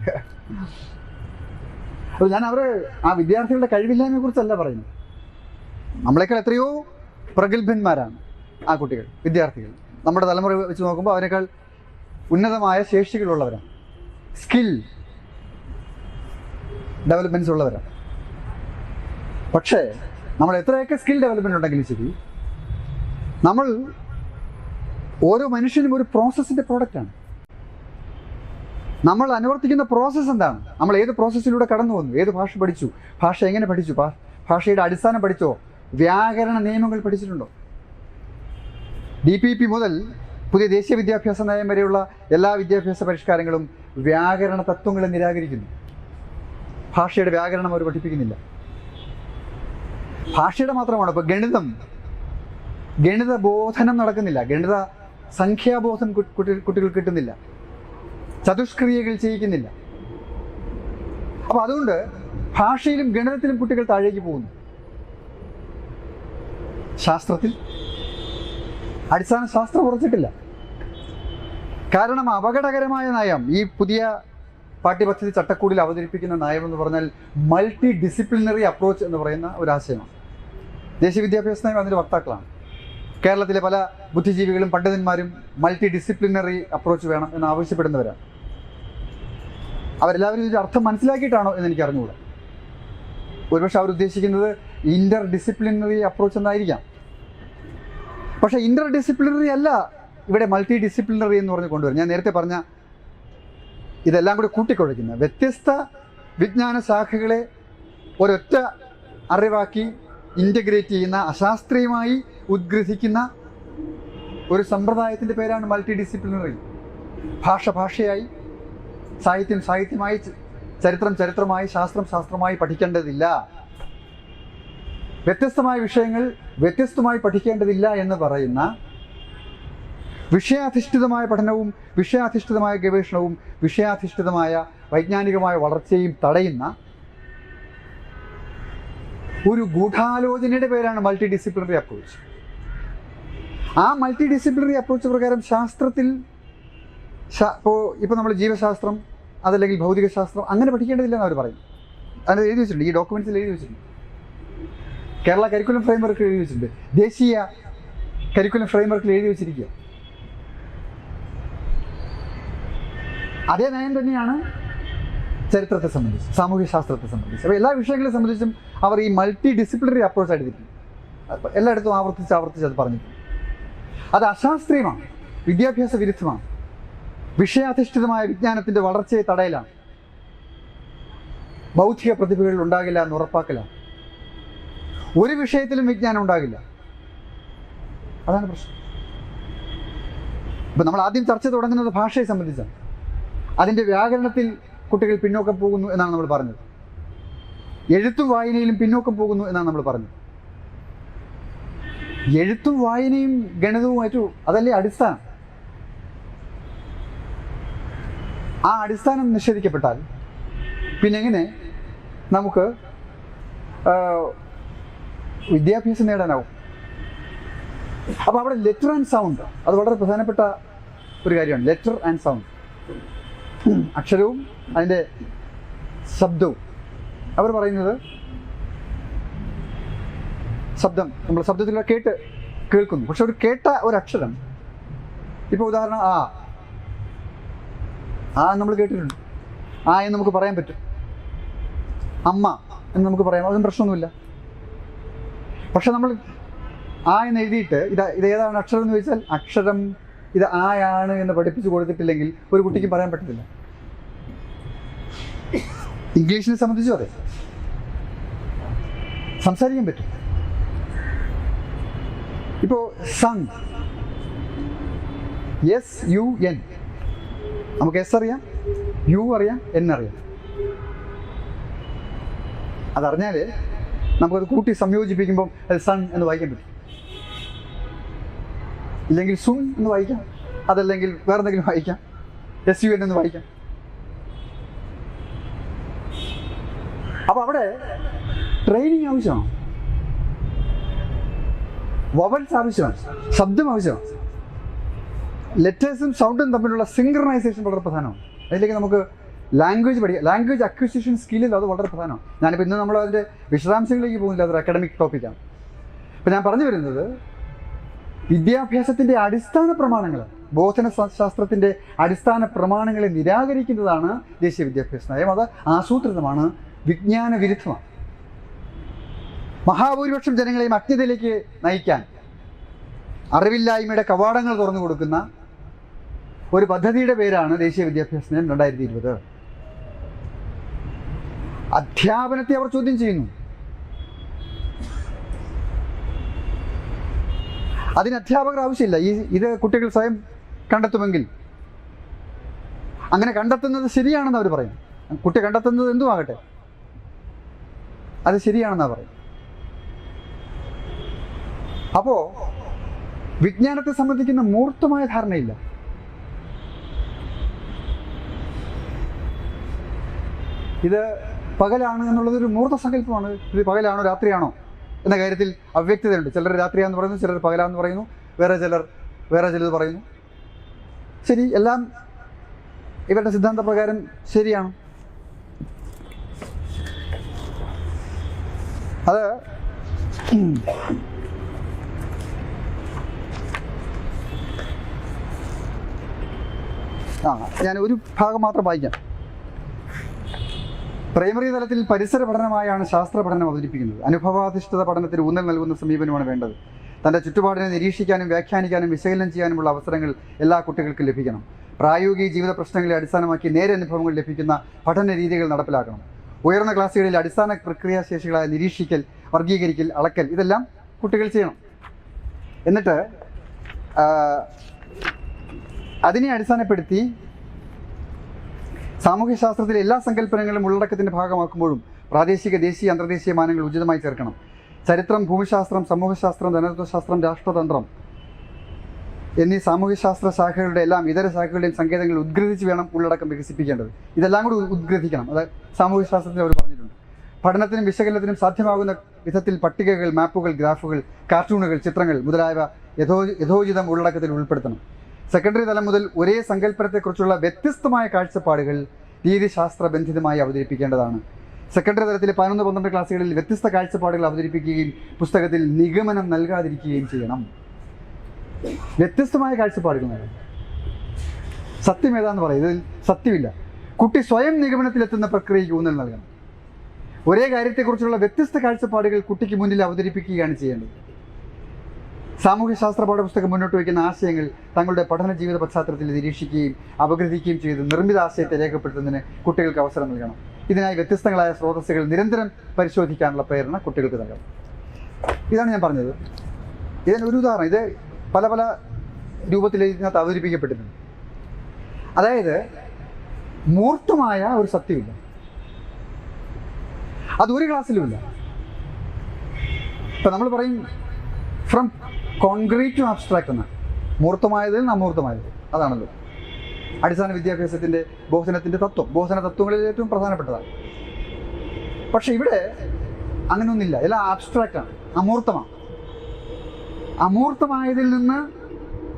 അപ്പോൾ ഞാൻ ആ വിദ്യാർത്ഥികളുടെ കഴിവില്ലായ്മയെ കുറിച്ചല്ല പറയുന്നത്. നമ്മളെക്കാൾ എത്രയോ പ്രഗത്ഭന്മാരാണ് ആ കുട്ടികൾ, വിദ്യാർത്ഥികൾ. നമ്മുടെ തലമുറ വെച്ച് നോക്കുമ്പോൾ അവരെക്കാൾ ഉന്നതമായ ശേഷികളുള്ളവരാണ്, സ്കിൽ ഡെവലപ്മെൻറ്റ്സ് ഉള്ളവരാണ്. പക്ഷേ നമ്മൾ എത്രയൊക്കെ സ്കിൽ ഡെവലപ്മെൻറ്റ് ഉണ്ടെങ്കിലും ശരി, നമ്മൾ ഓരോ മനുഷ്യനും ഒരു പ്രോസസ്സിൻ്റെ പ്രോഡക്റ്റാണ്. നമ്മൾ അനുവർത്തിക്കുന്ന പ്രോസസ്സ് എന്താണ്? നമ്മൾ ഏത് പ്രോസസ്സിലൂടെ കടന്നു വന്നു, ഏത് ഭാഷ പഠിച്ചു, ഭാഷ എങ്ങനെ പഠിച്ചു, ഭാഷയുടെ അടിസ്ഥാനം പഠിച്ചോ, വ്യാകരണ നിയമങ്ങൾ പഠിച്ചിട്ടുണ്ടോ? DPP മുതൽ പുതിയ ദേശീയ വിദ്യാഭ്യാസ നയം വരെയുള്ള എല്ലാ വിദ്യാഭ്യാസ പരിഷ്കാരങ്ങളും വ്യാകരണ തത്വങ്ങളെ നിരാകരിക്കുന്നു. ഭാഷയുടെ വ്യാകരണം അവർ പഠിപ്പിക്കുന്നില്ല. ഭാഷയുടെ മാത്രമാണ്. ഇപ്പോൾ ഗണിത ബോധനം നടക്കുന്നില്ല, ഗണിത സംഖ്യാബോധം കുട്ടികൾ കിട്ടുന്നില്ല, ചതുഷ്ക്രിയകൾ ചെയ്യിക്കുന്നില്ല. അപ്പോൾ അതുകൊണ്ട് ഭാഷയിലും ഗണിതത്തിലും കുട്ടികൾ താഴേക്ക് പോകുന്നു. ശാസ്ത്രത്തിൽ അടിസ്ഥാന ശാസ്ത്രം ഉറച്ചിട്ടില്ല. കാരണം അപകടകരമായ നയം, ഈ പുതിയ പാഠ്യപദ്ധതി ചട്ടക്കൂടിൽ അവതരിപ്പിക്കുന്ന നയം എന്ന് പറഞ്ഞാൽ മൾട്ടി ഡിസിപ്ലിനറി അപ്രോച്ച് എന്ന് പറയുന്ന ഒരാശയമാണ്. ദേശീയ വിദ്യാഭ്യാസ നയം അതിൻ്റെ വക്താക്കളാണ്. കേരളത്തിലെ പല ബുദ്ധിജീവികളും പണ്ഡിതന്മാരും മൾട്ടി ഡിസിപ്ലിനറി അപ്രോച്ച് വേണം എന്ന് ആവശ്യപ്പെടുന്നവരാണ്. അവരെല്ലാവരും ഇതിൻ്റെ അർത്ഥം മനസ്സിലാക്കിയിട്ടാണോ എന്ന് എനിക്ക് അറിഞ്ഞുകൂടാ. ഒരുപക്ഷെ അവരുദ്ദേശിക്കുന്നത് ഇൻ്റർ ഡിസിപ്ലിനറി അപ്രോച്ച് എന്നായിരിക്കാം. പക്ഷേ ഇൻ്റർ ഡിസിപ്ലിനറി അല്ല ഇവിടെ മൾട്ടി ഡിസിപ്ലിനറി എന്ന് പറഞ്ഞ് കൊണ്ടുവരും. ഞാൻ നേരത്തെ പറഞ്ഞ ഇതെല്ലാം കൂടി കൂട്ടിക്കുഴയ്ക്കുന്ന വ്യത്യസ്ത വിജ്ഞാന ശാഖകളെ ഒരൊറ്റ അറിവാക്കി ഇൻ്റഗ്രേറ്റ് ചെയ്യുന്ന, അശാസ്ത്രീയമായി ഉദ്ഗ്രഥിക്കുന്ന ഒരു സമ്പ്രദായത്തിൻ്റെ പേരാണ് മൾട്ടി ഡിസിപ്ലിനറി. ഭാഷ ഭാഷയായി, സാഹിത്യം സാഹിത്യമായി, ചരിത്രം ചരിത്രമായി, ശാസ്ത്രം ശാസ്ത്രമായി പഠിക്കേണ്ടതില്ല. വ്യത്യസ്തമായ വിഷയങ്ങൾ വ്യത്യസ്തമായി പഠിക്കേണ്ടതില്ല എന്ന് പറയുന്ന വിഷയാധിഷ്ഠിതമായ പഠനവും വിഷയാധിഷ്ഠിതമായ ഗവേഷണവും വിഷയാധിഷ്ഠിതമായ വൈജ്ഞാനികമായ വളർച്ചയും തടയുന്ന ഒരു ഗൂഢാലോചനയുടെ പേരാണ് മൾട്ടി ഡിസിപ്ലിനറി അപ്രോച്ച്. ആ മൾട്ടി ഡിസിപ്ലിനറി അപ്രോച്ച് പ്രകാരം ശാസ്ത്രത്തിൽ ഇപ്പോൾ നമ്മൾ ജീവശാസ്ത്രം അതല്ലെങ്കിൽ ഭൗതികശാസ്ത്രം അങ്ങനെ പഠിക്കേണ്ടതില്ലെന്ന് അവർ പറയും. അതിന് എഴുതി വെച്ചിട്ടുണ്ട്, ഈ ഡോക്യുമെൻറ്റ്സിൽ എഴുതി വെച്ചിട്ടുണ്ട്. കേരള കരിക്കുലം ഫ്രെയിംവർക്കിൽ എഴുതി വെച്ചിട്ടുണ്ട്, ദേശീയ കരിക്കുലം ഫ്രെയിംവർക്കിൽ എഴുതി വെച്ചിരിക്കുക. അതേ നയം തന്നെയാണ് ചരിത്രത്തെ സംബന്ധിച്ച്, സാമൂഹ്യ ശാസ്ത്രത്തെ സംബന്ധിച്ച്. അപ്പോൾ എല്ലാ വിഷയങ്ങളെ സംബന്ധിച്ചും അവർ ഈ മൾട്ടി ഡിസിപ്ലിനറി അപ്രോച്ച് എടുത്തിട്ടുണ്ട്. എല്ലായിടത്തും ആവർത്തിച്ച് അത് പറഞ്ഞിട്ടുണ്ട്. അത് അശാസ്ത്രീയമാണ്, വിദ്യാഭ്യാസ വിരുദ്ധമാണ്, വിഷയാധിഷ്ഠിതമായ വിജ്ഞാനത്തിൻ്റെ വളർച്ചയെ തടയലാണ്, ബൗദ്ധിക പ്രതിഭകൾ ഉണ്ടാകില്ല എന്ന് ഉറപ്പാക്കലാണ്, ഒരു വിഷയത്തിലും വിജ്ഞാനം ഉണ്ടാകില്ല. അതാണ് പ്രശ്നം. ഇപ്പം നമ്മൾ ആദ്യം ചർച്ച തുടങ്ങുന്നത് ഭാഷയെ സംബന്ധിച്ചാണ്. അതിൻ്റെ വ്യാകരണത്തിൽ കുട്ടികൾ പിന്നോക്കം പോകുന്നു എന്നാണ് നമ്മൾ പറഞ്ഞത്. എഴുത്തും വായനയിലും പിന്നോക്കം പോകുന്നു എന്നാണ് നമ്മൾ പറഞ്ഞത്. എഴുത്തും വായനയും ഗണിതവുമായിട്ടു അതല്ലേ അടിസ്ഥാനം. ആ അടിസ്ഥാനം നിഷേധിക്കപ്പെട്ടാൽ പിന്നെ എങ്ങനെ നമുക്ക് വിദ്യാഭ്യാസം നേടാനാവും? അപ്പോൾ അവിടെ ലെറ്റർ ആൻഡ് സൗണ്ട് അത് വളരെ പ്രധാനപ്പെട്ട ഒരു കാര്യമാണ്. ലെറ്റർ ആൻഡ് സൗണ്ട്, അക്ഷരവും അതിൻ്റെ ശബ്ദവും. അവർ പറയുന്നത് ശബ്ദം, നമ്മൾ ശബ്ദത്തിലൂടെ കേൾക്കുന്നു. പക്ഷെ ഒരു കേട്ട ഒരു അക്ഷരം, ഇപ്പോൾ ഉദാഹരണം ആ നമ്മൾ കേട്ടിട്ടുണ്ട്. ആ എന്ന് നമുക്ക് പറയാൻ പറ്റും, അമ്മ എന്ന് നമുക്ക് പറയാം, അതും പ്രശ്നമൊന്നുമില്ല. പക്ഷെ നമ്മൾ ആ എന്ന് എഴുതിയിട്ട് ഇത് ഏതാണ് അക്ഷരം എന്ന് ചോദിച്ചാൽ അക്ഷരം ഇത് ആയാണ് എന്ന് പഠിപ്പിച്ചു കൊടുത്തിട്ടില്ലെങ്കിൽ ഒരു കുട്ടിക്ക് പറയാൻ പറ്റത്തില്ല. ഇംഗ്ലീഷിനെ സംബന്ധിച്ചും അതെ, സംസാരിക്കാൻ പറ്റും. ഇപ്പോൾ സൺ, SUN, നമുക്ക് S അറിയാം, U അറിയാം, N അറിയാം. അതറിഞ്ഞാൽ നമുക്കത് കൂട്ടി സംയോജിപ്പിക്കുമ്പം അത് സൺ എന്ന് വായിക്കാൻ പറ്റും. ഇല്ലെങ്കിൽ സുൺ എന്ന് വായിക്കാം, അതല്ലെങ്കിൽ വേറെ എന്തെങ്കിലും വായിക്കാം, SUN എന്ന് വായിക്കാം. അപ്പോൾ അവിടെ ട്രെയിനിങ് ആവശ്യമാണ്, വവൽസ് ആവശ്യമാണ്, ശബ്ദം ആവശ്യമാണ്. ലെറ്റേഴ്സും സൗണ്ടും തമ്മിലുള്ള സിങ്ക്രണൈസേഷൻ വളരെ പ്രധാനമാണ്. അതിലേക്ക് നമുക്ക് ലാംഗ്വേജ് പഠിക്കാം, ലാംഗ്വേജ് അക്വിസിഷൻ സ്കില്ലിൽ അത് വളരെ പ്രധാനമാണ്. ഞാനിപ്പോൾ ഇന്ന് നമ്മൾ അതിൻ്റെ വിശദാംശങ്ങളിലേക്ക് പോകുന്നില്ല, അതൊരു അക്കാഡമിക് ടോപ്പിക്കാണ്. അപ്പോൾ ഞാൻ പറഞ്ഞു വരുന്നത് വിദ്യാഭ്യാസത്തിൻ്റെ അടിസ്ഥാന പ്രമാണങ്ങൾ, ബോധന ശാസ്ത്രത്തിൻ്റെ അടിസ്ഥാന പ്രമാണങ്ങളെ നിരാകരിക്കുന്നതാണ് ദേശീയ വിദ്യാഭ്യാസ നയം. അത് ആസൂത്രിതമാണ്, വിജ്ഞാന വിരുദ്ധമാണ്. മഹാഭൂരിപക്ഷം ജനങ്ങളെയും അജ്ഞതയിലേക്ക് നയിക്കാൻ അറിവില്ലായ്മയുടെ കവാടങ്ങൾ തുറന്നു കൊടുക്കുന്ന ഒരു പദ്ധതിയുടെ പേരാണ് ദേശീയ വിദ്യാഭ്യാസ നയം 2020. അധ്യാപനത്തെ അവർ ചോദ്യം ചെയ്യുന്നു. അതിന് അധ്യാപകർ ആവശ്യമില്ല. ഇത് കുട്ടികൾ സ്വയം കണ്ടെത്തുമെങ്കിൽ അങ്ങനെ കണ്ടെത്തുന്നത് ശരിയാണെന്ന് അവർ പറയും. കുട്ടി കണ്ടെത്തുന്നത് എന്തുമാകട്ടെ അത് ശരിയാണെന്നാണ് പറയും. അപ്പോൾ വിജ്ഞാനത്തെ സംബന്ധിക്കുന്ന മൂർത്തമായ ധാരണയില്ല. ഇത് പകലാണ് എന്നുള്ളതൊരു മൂർത്ത സങ്കല്പമാണ്. ഇത് പകലാണോ രാത്രിയാണോ എന്ന കാര്യത്തിൽ അവ്യക്തതയുണ്ട്. ചിലർ രാത്രിയാണെന്ന് പറയുന്നു, ചിലർ പകലാണെന്ന് പറയുന്നു, വേറെ ചിലത് പറയുന്നു. ശരി, എല്ലാം ഇവരുടെ സിദ്ധാന്ത പ്രകാരം ശരിയാണ്. അത് ഞാൻ ഒരു ഭാഗം മാത്രം വായിക്കാം. പ്രൈമറി തലത്തിൽ പരിസര പഠനമായാണ് ശാസ്ത്ര പഠനം അവതരിപ്പിക്കുന്നത്. അനുഭവാധിഷ്ഠിത പഠനത്തിന് ഊന്നൽ നൽകുന്ന സമീപനമാണ് വേണ്ടത്. തൻ്റെ ചുറ്റുപാടിനെ നിരീക്ഷിക്കാനും വ്യാഖ്യാനിക്കാനും വിശകലനം ചെയ്യാനുമുള്ള അവസരങ്ങൾ എല്ലാ കുട്ടികൾക്കും ലഭിക്കണം. പ്രായോഗിക ജീവിത പ്രശ്നങ്ങളെ അടിസ്ഥാനമാക്കി നേരെ അനുഭവങ്ങൾ ലഭിക്കുന്ന പഠന രീതികൾ നടപ്പിലാക്കണം. ഉയർന്ന ക്ലാസ്സുകളിൽ അടിസ്ഥാന പ്രക്രിയാശേഷികളായ നിരീക്ഷിക്കൽ, വർഗീകരിക്കൽ, അളക്കൽ ഇതെല്ലാം കുട്ടികൾ ചെയ്യണം. എന്നിട്ട് അതിനെ അടിസ്ഥാനപ്പെടുത്തി സാമൂഹ്യശാസ്ത്രത്തിലെ എല്ലാ സങ്കല്പനങ്ങളും ഉള്ളടക്കത്തിൻ്റെ ഭാഗമാക്കുമ്പോഴും പ്രാദേശിക, ദേശീയ, അന്തർദേശീയ മാനങ്ങൾ ഉചിതമായി ചേർക്കണം. ചരിത്രം, ഭൂമിശാസ്ത്രം, സമൂഹശാസ്ത്രം, ധനതത്വശാസ്ത്രം, രാഷ്ട്രതന്ത്രം എന്നീ സാമൂഹ്യശാസ്ത്ര ശാഖകളുടെ എല്ലാം ഇതര ശാഖകളുടെയും സങ്കേതങ്ങൾ ഉദ്ഗ്രഥിച്ച് വേണം ഉള്ളടക്കം വികസിപ്പിക്കേണ്ടത്. ഇതെല്ലാം കൂടി ഉദ്ഗ്രഥിക്കണം. അത് സാമൂഹ്യശാസ്ത്രത്തിൽ അവർ പറഞ്ഞിട്ടുണ്ട്. പഠനത്തിനും വിശകലനത്തിനും സാധ്യമാകുന്ന വിധത്തിൽ പട്ടികകൾ, മാപ്പുകൾ, ഗ്രാഫുകൾ, കാർട്ടൂണുകൾ, ചിത്രങ്ങൾ മുതലായവ യഥോചിതം ഉള്ളടക്കത്തിൽ ഉൾപ്പെടുത്തണം. സെക്കൻഡറി തലം മുതൽ ഒരേ സങ്കല്പനത്തെക്കുറിച്ചുള്ള വ്യത്യസ്തമായ കാഴ്ചപ്പാടുകൾ രീതിശാസ്ത്ര ബന്ധിതമായി അവതരിപ്പിക്കേണ്ടതാണ്. സെക്കൻഡറി തലത്തിൽ 11-12 ക്ലാസ്സുകളിൽ വ്യത്യസ്ത കാഴ്ചപ്പാടുകൾ അവതരിപ്പിക്കുകയും പുസ്തകത്തിൽ നിഗമനം നൽകാതിരിക്കുകയും ചെയ്യണം. വ്യത്യസ്തമായ കാഴ്ചപ്പാടുകൾ നൽകണം. സത്യം ഏതാന്ന് പറയും, ഇതിൽ സത്യമില്ല. കുട്ടി സ്വയം നിഗമനത്തിലെത്തുന്ന പ്രക്രിയയ്ക്ക് ഊന്നൽ നൽകണം. ഒരേ കാര്യത്തെക്കുറിച്ചുള്ള വ്യത്യസ്ത കാഴ്ചപ്പാടുകൾ കുട്ടിക്ക് മുന്നിൽ അവതരിപ്പിക്കുകയാണ് ചെയ്യേണ്ടത്. സാമൂഹ്യശാസ്ത്ര പാഠപുസ്തകം മുന്നോട്ട് വയ്ക്കുന്ന ആശയങ്ങൾ തങ്ങളുടെ പഠന ജീവിത പശ്ചാത്തലത്തിൽ നിരീക്ഷിക്കുകയും അപഗ്രഥിക്കുകയും ചെയ്ത് നിർമ്മിത ആശയത്തെ രേഖപ്പെടുത്തുന്നതിന് കുട്ടികൾക്ക് അവസരം നൽകണം. ഇതിനായി വ്യത്യസ്തങ്ങളായ സ്രോതസ്സുകൾ നിരന്തരം പരിശോധിക്കാനുള്ള പ്രേരണ കുട്ടികൾക്ക് നൽകണം. ഇതാണ് ഞാൻ പറഞ്ഞത്. ഇതിനൊരു ഉദാഹരണം, ഇത് പല പല രൂപത്തിൽ ഇതിനകത്ത് അവതരിപ്പിക്കപ്പെട്ടിട്ടുണ്ട്. അതായത് മൂർത്തമായ ഒരു സത്യമില്ല, അതൊരു ക്ലാസ്സിലുമില്ല. ഇപ്പം നമ്മൾ പറയും ഫ്രം കോൺക്രീറ്റ് ടു അബ്സ്ട്രാക്ട് എന്നാണ്. മൂർത്തമായതിൽ നിന്ന് അമൂർത്തമായത്, അതാണല്ലോ അടിസ്ഥാന വിദ്യാഭ്യാസത്തിൻ്റെ ബോധനത്തിൻ്റെ തത്വം. ബോധന തത്വങ്ങളിൽ ഏറ്റവും പ്രധാനപ്പെട്ടതാണ്. പക്ഷെ ഇവിടെ അങ്ങനെയൊന്നുമില്ല. എല്ലാം ആബ്സ്ട്രാക്റ്റാണ്, അമൂർത്തമാണ്. അമൂർത്തമായതിൽ നിന്ന്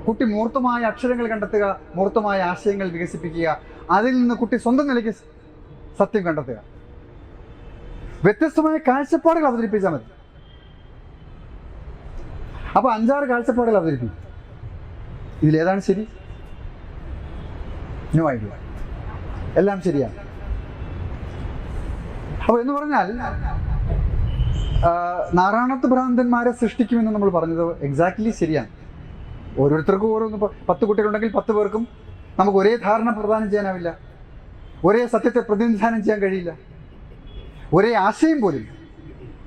കുട്ടി മൂർത്തമായ അക്ഷരങ്ങൾ കണ്ടെത്തുക, മൂർത്തമായ ആശയങ്ങൾ വികസിപ്പിക്കുക, അതിൽ നിന്ന് കുട്ടി സ്വന്തം നിലയ്ക്ക് സത്യം കണ്ടെത്തുക. വ്യത്യസ്തമായ കാഴ്ചപ്പാടുകൾ അവതരിപ്പിച്ചാൽ മതി. അപ്പോൾ 5-6 കാഴ്ചപ്പാടുകൾ അവതരിപ്പിക്കും. ഇതിലേതാണ് ശരി? No idea. എല്ലാം ശരിയാണ്. അപ്പോൾ എന്ന് പറഞ്ഞാൽ നാരായണത്ത് ഭ്രാന്തന്മാരെ സൃഷ്ടിക്കുമെന്ന് നമ്മൾ പറഞ്ഞത് എക്സാക്ട്ലി ശരിയാണ്. ഓരോരുത്തർക്കും ഓരോന്ന്. 10 കുട്ടികളുണ്ടെങ്കിൽ 10 പേർക്കും നമുക്ക് ഒരേ ധാരണ പ്രദാനം ചെയ്യാനാവില്ല, ഒരേ സത്യത്തെ പ്രതിനിധാനം ചെയ്യാൻ കഴിയില്ല, ഒരേ ആശയം പോലും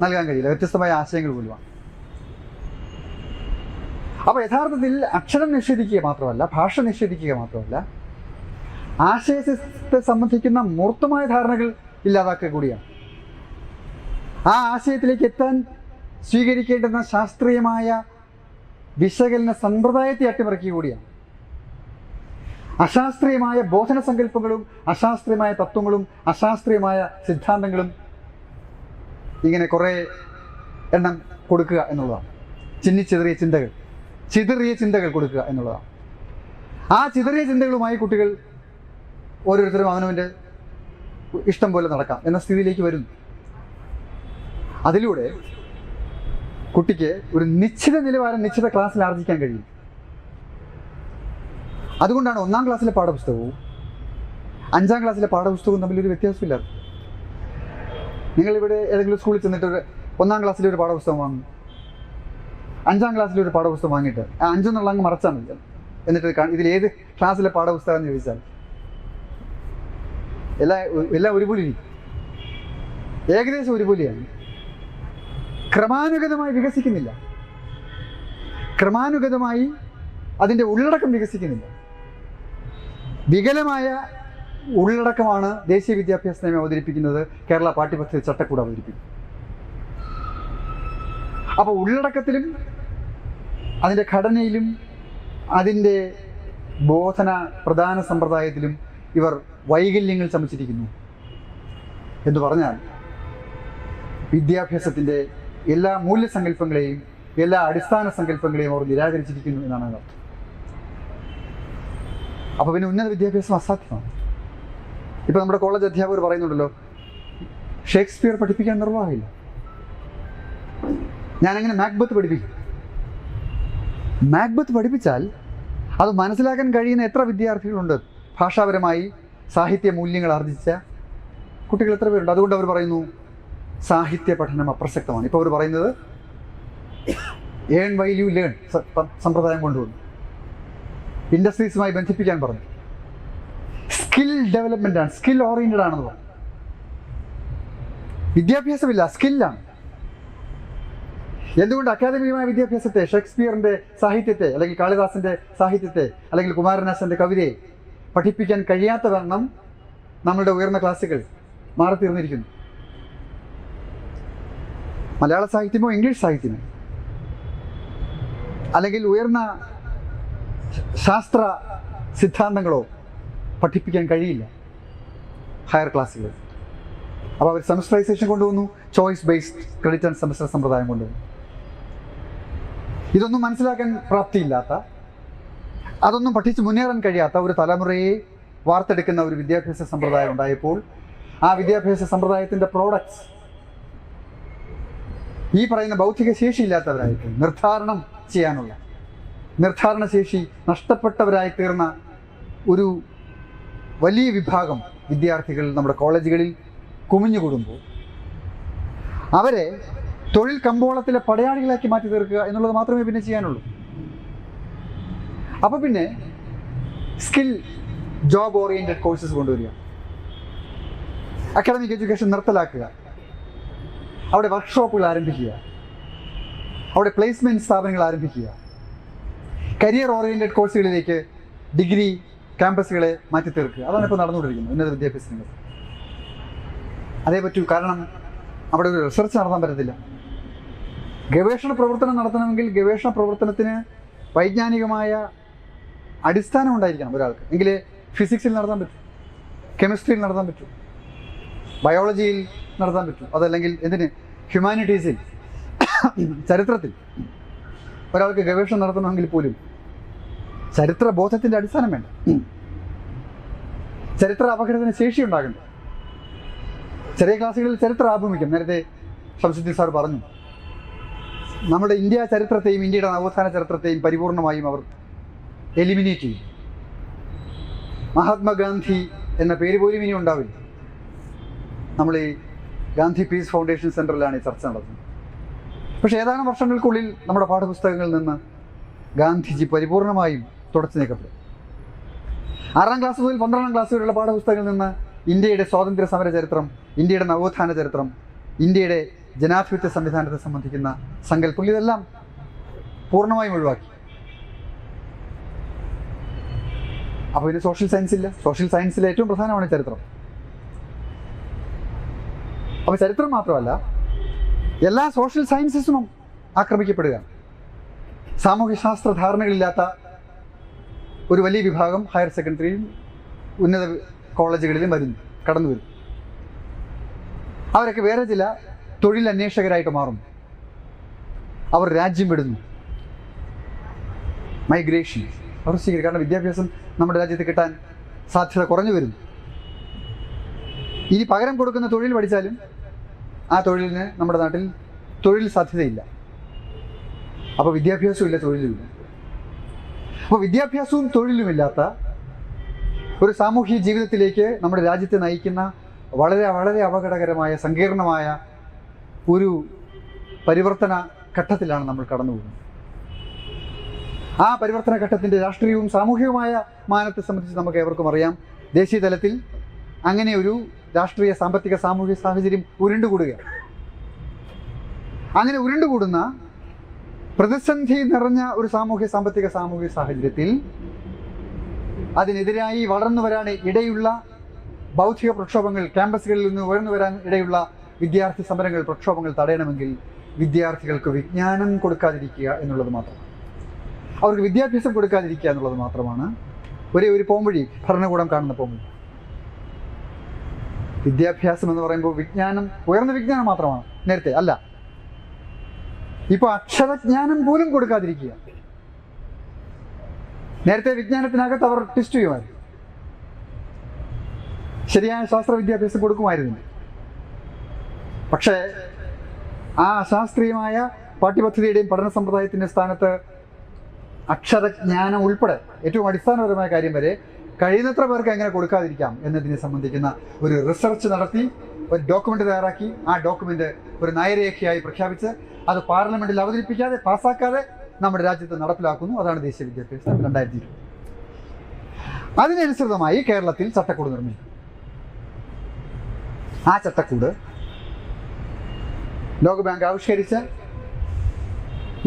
നൽകാൻ കഴിയില്ല. വ്യത്യസ്തമായ ആശയങ്ങൾ പോലുമാണ്. അപ്പോൾ യഥാർത്ഥത്തിൽ അക്ഷരം നിഷേധിക്കുക മാത്രമല്ല, ഭാഷ നിഷേധിക്കുക മാത്രമല്ല, ആശയത്തെ സംബന്ധിക്കുന്ന മൂർത്തമായ ധാരണകൾ ഇല്ലാതാക്കുക കൂടിയാണ്. ആ ആശയത്തിലേക്ക് എത്താൻ സ്വീകരിക്കേണ്ടുന്ന ശാസ്ത്രീയമായ വിശകലന സമ്പ്രദായത്തെ അട്ടിമറിക്കുക കൂടിയാണ്. അശാസ്ത്രീയമായ ബോധന സങ്കല്പങ്ങളും അശാസ്ത്രീയമായ തത്വങ്ങളും അശാസ്ത്രീയമായ സിദ്ധാന്തങ്ങളും ഇങ്ങനെ കുറേ എണ്ണം കൊടുക്കുക എന്നുള്ളതാണ്. ചിതറിയ ചിന്തകൾ കൊടുക്കുക എന്നുള്ളതാണ്. ആ ചിതറിയ ചിന്തകളുമായി കുട്ടികൾ ഓരോരുത്തരും അവനവൻ്റെ ഇഷ്ടം പോലെ നടക്കാം എന്ന സ്ഥിതിയിലേക്ക് വരുന്നു. അതിലൂടെ കുട്ടിക്ക് ഒരു നിശ്ചിത നിലവാരം നിശ്ചിത ക്ലാസ്സിൽ ആർജിക്കാൻ കഴിയും. അതുകൊണ്ടാണ് 1-ാം ക്ലാസ്സിലെ പാഠപുസ്തകവും 5-ാം ക്ലാസ്സിലെ പാഠപുസ്തകവും തമ്മിലൊരു വ്യത്യാസമില്ല. നിങ്ങളിവിടെ ഏതെങ്കിലും സ്കൂളിൽ ചെന്നിട്ട് 1-ാം ക്ലാസ്സിലെ ഒരു പാഠപുസ്തകം വാങ്ങും, 5-ാം ക്ലാസ്സിലെ ഒരു പാഠപുസ്തകം വാങ്ങിയിട്ട് 5 എന്നുള്ള അങ്ങ് മറച്ചാൽ മതി. എന്നിട്ട് ഇതിലേത് ക്ലാസ്സിലെ പാഠപുസ്തകം എന്ന് ചോദിച്ചാൽ എല്ലാം ഒരുപോലെ ഇരിക്കും, ഏകദേശം ഒരുപോലെയാണ്. ക്രമാനുഗതമായി വികസിക്കുന്നില്ല, ക്രമാനുഗതമായി അതിൻ്റെ ഉള്ളടക്കം വികസിക്കുന്നില്ല. വികലമായ ഉള്ളടക്കമാണ് ദേശീയ വിദ്യാഭ്യാസ നയം അവതരിപ്പിക്കുന്നത്, കേരള പാഠ്യപദ്ധതി ചട്ടക്കൂട് അവതരിപ്പിക്കും. അപ്പോൾ ഉള്ളടക്കത്തിലും അതിൻ്റെ ഘടനയിലും അതിൻ്റെ ബോധന പ്രധാന സമ്പ്രദായത്തിലും ഇവർ വൈകല്യങ്ങൾ ചമച്ചിരിക്കുന്നു എന്ന് പറഞ്ഞാൽ വിദ്യാഭ്യാസത്തിൻ്റെ എല്ലാ മൂല്യസങ്കല്പങ്ങളെയും എല്ലാ അടിസ്ഥാന സങ്കല്പങ്ങളെയും അവർ നിരാകരിച്ചിരിക്കുന്നു എന്നാണ് അർത്ഥം. അപ്പോൾ പിന്നെ ഉന്നത വിദ്യാഭ്യാസം അസാധ്യമാണ്. ഇപ്പോൾ നമ്മുടെ കോളേജ് അധ്യാപകർ പറയുന്നുണ്ടല്ലോ, ഷേക്സ്പിയർ പഠിപ്പിക്കാൻ നിർവാഹമില്ല. ഞാനങ്ങനെ മാക്ബത്ത് പഠിപ്പിക്കും. മാക്ബത്ത് പഠിപ്പിച്ചാൽ അത് മനസ്സിലാക്കാൻ കഴിയുന്ന എത്ര വിദ്യാർത്ഥികളുണ്ട്? ഭാഷാപരമായി സാഹിത്യ മൂല്യങ്ങൾ ആർജിച്ച കുട്ടികൾ എത്ര പേരുണ്ട്? അതുകൊണ്ട് അവർ പറയുന്നു സാഹിത്യ പഠനം അപ്രസക്തമാണ്. ഇപ്പോൾ അവർ പറയുന്നത് ഏൺ വൈൽ യു ലേൺ സമ്പ്രദായം കൊണ്ടുവന്നു, ഇൻഡസ്ട്രീസുമായി ബന്ധിപ്പിക്കാൻ പറഞ്ഞു. സ്കിൽ ഡെവലപ്മെൻ്റ് ആണ്, സ്കിൽ ഓറിയൻറ്റഡ് ആണെന്ന് പറഞ്ഞു. വിദ്യാഭ്യാസമില്ല, സ്കില്ലാണ്. എന്തുകൊണ്ട് അക്കാദമികമായ വിദ്യാഭ്യാസത്തെ, ഷേക്സ്പിയറിൻ്റെ സാഹിത്യത്തെ അല്ലെങ്കിൽ കാളിദാസൻ്റെ സാഹിത്യത്തെ അല്ലെങ്കിൽ കുമാരനാശാൻ്റെ കവിതയെ പഠിപ്പിക്കാൻ കഴിയാത്ത കാരണം നമ്മളുടെ ഉയർന്ന ക്ലാസ്സുകൾ മാറിത്തീർന്നിരിക്കുന്നു? മലയാള സാഹിത്യമോ ഇംഗ്ലീഷ് സാഹിത്യമോ അല്ലെങ്കിൽ ഉയർന്ന ശാസ്ത്ര സിദ്ധാന്തങ്ങളോ പഠിപ്പിക്കാൻ കഴിയില്ല ഹയർ ക്ലാസ്സുകൾ. അപ്പോൾ അവർ സെമസ്റ്ററൈസേഷൻ കൊണ്ടുവന്നു, choice based credit and semester സമ്പ്രദായം കൊണ്ടുവന്നു. ഇതൊന്നും മനസ്സിലാക്കാൻ പ്രാപ്തിയില്ലാത്ത, അതൊന്നും പഠിച്ച് മുന്നേറാൻ കഴിയാത്ത ഒരു തലമുറയെ വാർത്തെടുക്കുന്ന ഒരു വിദ്യാഭ്യാസ സമ്പ്രദായം ഉണ്ടായപ്പോൾ ആ വിദ്യാഭ്യാസ സമ്പ്രദായത്തിൻ്റെ പ്രോഡക്ട്സ് ഈ പറയുന്ന ബൗദ്ധിക ശേഷിയില്ലാത്തവരായിട്ട് നിർദ്ധാരണം ചെയ്യാനുള്ള നിർദ്ധാരണശേഷി നഷ്ടപ്പെട്ടവരായി തീർന്ന ഒരു വലിയ വിഭാഗം വിദ്യാർത്ഥികൾ നമ്മുടെ കോളേജുകളിൽ കുമിഞ്ഞുകൂടുമ്പോൾ അവരെ തൊഴിൽ കമ്പോളത്തിലെ പടയാളികളാക്കി മാറ്റി തീർക്കുക എന്നുള്ളത് മാത്രമേ പിന്നെ ചെയ്യാനുള്ളൂ. അപ്പോൾ പിന്നെ സ്കിൽ ജോബ് ഓറിയൻറ്റഡ് കോഴ്സസ് കൊണ്ടുവരിക, അക്കാഡമിക് എഡ്യൂക്കേഷൻ നിർത്തലാക്കുക, അവിടെ വർക്ക്ഷോപ്പുകൾ ആരംഭിക്കുക, അവിടെ പ്ലേസ്മെൻറ്റ് സ്ഥാപനങ്ങൾ ആരംഭിക്കുക, കരിയർ ഓറിയൻറ്റഡ് കോഴ്സുകളിലേക്ക് ഡിഗ്രി ക്യാമ്പസുകളെ മാറ്റി തീർക്കുക. അതാണ് ഇപ്പോൾ നടന്നുകൊണ്ടിരിക്കുന്നത് ഉന്നത വിദ്യാഭ്യാസ രംഗത്ത്. അതേ പറ്റൂ. കാരണം അവിടെ ഒരു റിസർച്ച് നടത്താൻ പറ്റത്തില്ല. ഗവേഷണ പ്രവർത്തനം നടത്തണമെങ്കിൽ ഗവേഷണ പ്രവർത്തനത്തിന് വൈജ്ഞാനികമായ അടിസ്ഥാനം ഉണ്ടായിരിക്കണം ഒരാൾക്ക്. എങ്കിലേ ഫിസിക്സിൽ നടത്താൻ പറ്റും, കെമിസ്ട്രിയിൽ നടത്താൻ പറ്റും, ബയോളജിയിൽ നടത്താൻ പറ്റും. അതല്ലെങ്കിൽ എന്തിന് ഹ്യൂമാനിറ്റീസിൽ, ചരിത്രത്തിൽ ഒരാൾക്ക് ഗവേഷണം നടത്തണമെങ്കിൽ പോലും ചരിത്ര ബോധത്തിൻ്റെ അടിസ്ഥാനം വേണ്ട, ചരിത്ര അപകടത്തിന് ശേഷി ഉണ്ടാകണ്ട. ചെറിയ ക്ലാസ്സുകളിൽ ചരിത്ര ആഭിമുഖ്യം, നേരത്തെ ശംസുദ്ദീൻ സാർ പറഞ്ഞു, നമ്മുടെ ഇന്ത്യ ചരിത്രത്തെയും ഇന്ത്യയുടെ നവോത്ഥാന ചരിത്രത്തെയും പരിപൂർണമായും അവർ എലിമിനേറ്റ് ചെയ്യും. മഹാത്മാഗാന്ധി എന്ന പേര് പോലും ഇനി ഉണ്ടാവില്ല. നമ്മൾ ഈ ഗാന്ധി പീസ് ഫൗണ്ടേഷൻ സെൻറ്ററിലാണ് ഈ ചർച്ച നടത്തുന്നത്. പക്ഷേ ഏതാനും വർഷങ്ങൾക്കുള്ളിൽ നമ്മുടെ പാഠപുസ്തകങ്ങളിൽ നിന്ന് ഗാന്ധിജി പരിപൂർണമായും തുടച്ചു നീക്കപ്പെടും. 6ാം ക്ലാസ് മുതൽ 12ാം ക്ലാസ് വരെയുള്ള പാഠപുസ്തകങ്ങളിൽ നിന്ന് ഇന്ത്യയുടെ സ്വാതന്ത്ര്യ സമര ചരിത്രം, ഇന്ത്യയുടെ നവോത്ഥാന ചരിത്രം, ഇന്ത്യയുടെ ജനാധിപത്യ സംവിധാനത്തെ സംബന്ധിക്കുന്ന സങ്കല്പങ്ങൾ ഇതെല്ലാം പൂർണ്ണമായും ഒഴിവാക്കി. അപ്പോൾ ഇത് സോഷ്യൽ സയൻസ് ഇല്ല. സോഷ്യൽ സയൻസിലെ ഏറ്റവും പ്രധാനമാണ് ചരിത്രം. അപ്പോൾ ചരിത്രം മാത്രമല്ല, എല്ലാ സോഷ്യൽ സയൻസസും ആക്രമിക്കപ്പെടുക. സാമൂഹ്യശാസ്ത്ര ധാരണകളില്ലാത്ത ഒരു വലിയ വിഭാഗം ഹയർ സെക്കൻഡറിയും ഉന്നത കോളേജുകളിലും കടന്നു വരും. അവരൊക്കെ വേറെ ചില തൊഴിൽ അന്വേഷകരായിട്ട് മാറുന്നു. അവർ രാജ്യം വിടുന്നു, മൈഗ്രേഷൻ അവർ സ്വീകരിക്കും. കാരണം വിദ്യാഭ്യാസം നമ്മുടെ രാജ്യത്ത് കിട്ടാൻ സാധ്യത കുറഞ്ഞു വരുന്നു. ഇനി പകരം കൊടുക്കുന്ന തൊഴിൽ പഠിച്ചാലും ആ തൊഴിലിന് നമ്മുടെ നാട്ടിൽ തൊഴിൽ സാധ്യതയില്ല. അപ്പോൾ വിദ്യാഭ്യാസവും ഇല്ല, തൊഴിലുമില്ല. അപ്പോൾ വിദ്യാഭ്യാസവും തൊഴിലുമില്ലാത്ത ഒരു സാമൂഹിക ജീവിതത്തിലേക്ക് നമ്മുടെ രാജ്യത്തെ നയിക്കുന്ന വളരെ വളരെ അപകടകരമായ സങ്കീർണമായ ഒരു പരിവർത്തന ഘട്ടത്തിലാണ് നമ്മൾ കടന്നു പോകുന്നത്. ആ പരിവർത്തന ഘട്ടത്തിൻ്റെ രാഷ്ട്രീയവും സാമൂഹികമായ മാനത്തെ സംബന്ധിച്ച് നമുക്ക് ഏവർക്കും അറിയാം. ദേശീയ തലത്തിൽ അങ്ങനെ ഒരു രാഷ്ട്രീയ സാമ്പത്തിക സാമൂഹിക സാഹചര്യം ഉരുണ്ടുകൂടുകയാണ്. അങ്ങനെ ഉരുണ്ടുകൂടുന്ന പ്രതിസന്ധി നിറഞ്ഞ ഒരു സാമൂഹിക സാമ്പത്തിക സാമൂഹിക സാഹചര്യത്തിൽ അതിനെതിരായി വളർന്നു വരാൻ ഇടയുള്ള ബൗദ്ധിക പ്രക്ഷോഭങ്ങൾ, ക്യാമ്പസുകളിൽ നിന്ന് ഉയർന്നു വരാൻ ഇടയുള്ള വിദ്യാർത്ഥി സമരങ്ങൾ, പ്രക്ഷോഭങ്ങൾ തടയണമെങ്കിൽ വിദ്യാർത്ഥികൾക്ക് വിജ്ഞാനം കൊടുക്കാതിരിക്കുക എന്നുള്ളത് മാത്രമാണ്, അവർക്ക് വിദ്യാഭ്യാസം കൊടുക്കാതിരിക്കുക എന്നുള്ളത് മാത്രമാണ് ഒരേ ഒരു പോംവഴി, ഭരണകൂടം കാണുന്ന പോംവഴി. വിദ്യാഭ്യാസം എന്ന് പറയുമ്പോൾ വിജ്ഞാനം, ഉയർന്ന വിജ്ഞാനം മാത്രമാണ്. നേരത്തെ അല്ല, ഇപ്പോൾ അക്ഷരജ്ഞാനം പോലും കൊടുക്കാതിരിക്കുക. നേരത്തെ വിജ്ഞാനത്തിനകത്ത് അവർ ട്വിസ്റ്റ് ചെയ്യുമായിരുന്നു, ശരിയായ ശാസ്ത്ര വിദ്യാഭ്യാസം കൊടുക്കുമായിരുന്നില്ല. പക്ഷേ ആ അശാസ്ത്രീയമായ പാഠ്യപദ്ധതിയുടെയും പഠന സമ്പ്രദായത്തിൻ്റെ സ്ഥാനത്ത് അക്ഷരജ്ഞാനം ഉൾപ്പെടെ ഏറ്റവും അടിസ്ഥാനപരമായ കാര്യം വരെ കഴിയുന്നത്ര പേർക്ക് എങ്ങനെ കൊടുക്കാതിരിക്കാം എന്നതിനെ സംബന്ധിക്കുന്ന ഒരു റിസർച്ച് നടത്തി ഒരു ഡോക്യുമെൻ്റ് തയ്യാറാക്കി ആ ഡോക്യുമെൻ്റ് ഒരു നയരേഖയായി പ്രഖ്യാപിച്ച് അത് പാർലമെൻറ്റിൽ അവതരിപ്പിക്കാതെ, പാസ്സാക്കാതെ നമ്മുടെ രാജ്യത്ത് നടപ്പിലാക്കുന്നു. അതാണ് ദേശീയ വിദ്യാഭ്യാസം 2020. അതിനനുസൃതമായി കേരളത്തിൽ ചട്ടക്കൂട് നിർമ്മിക്കും. ആ ചട്ടക്കൂട് ലോകബാങ്ക് ആവിഷ്കരിച്ച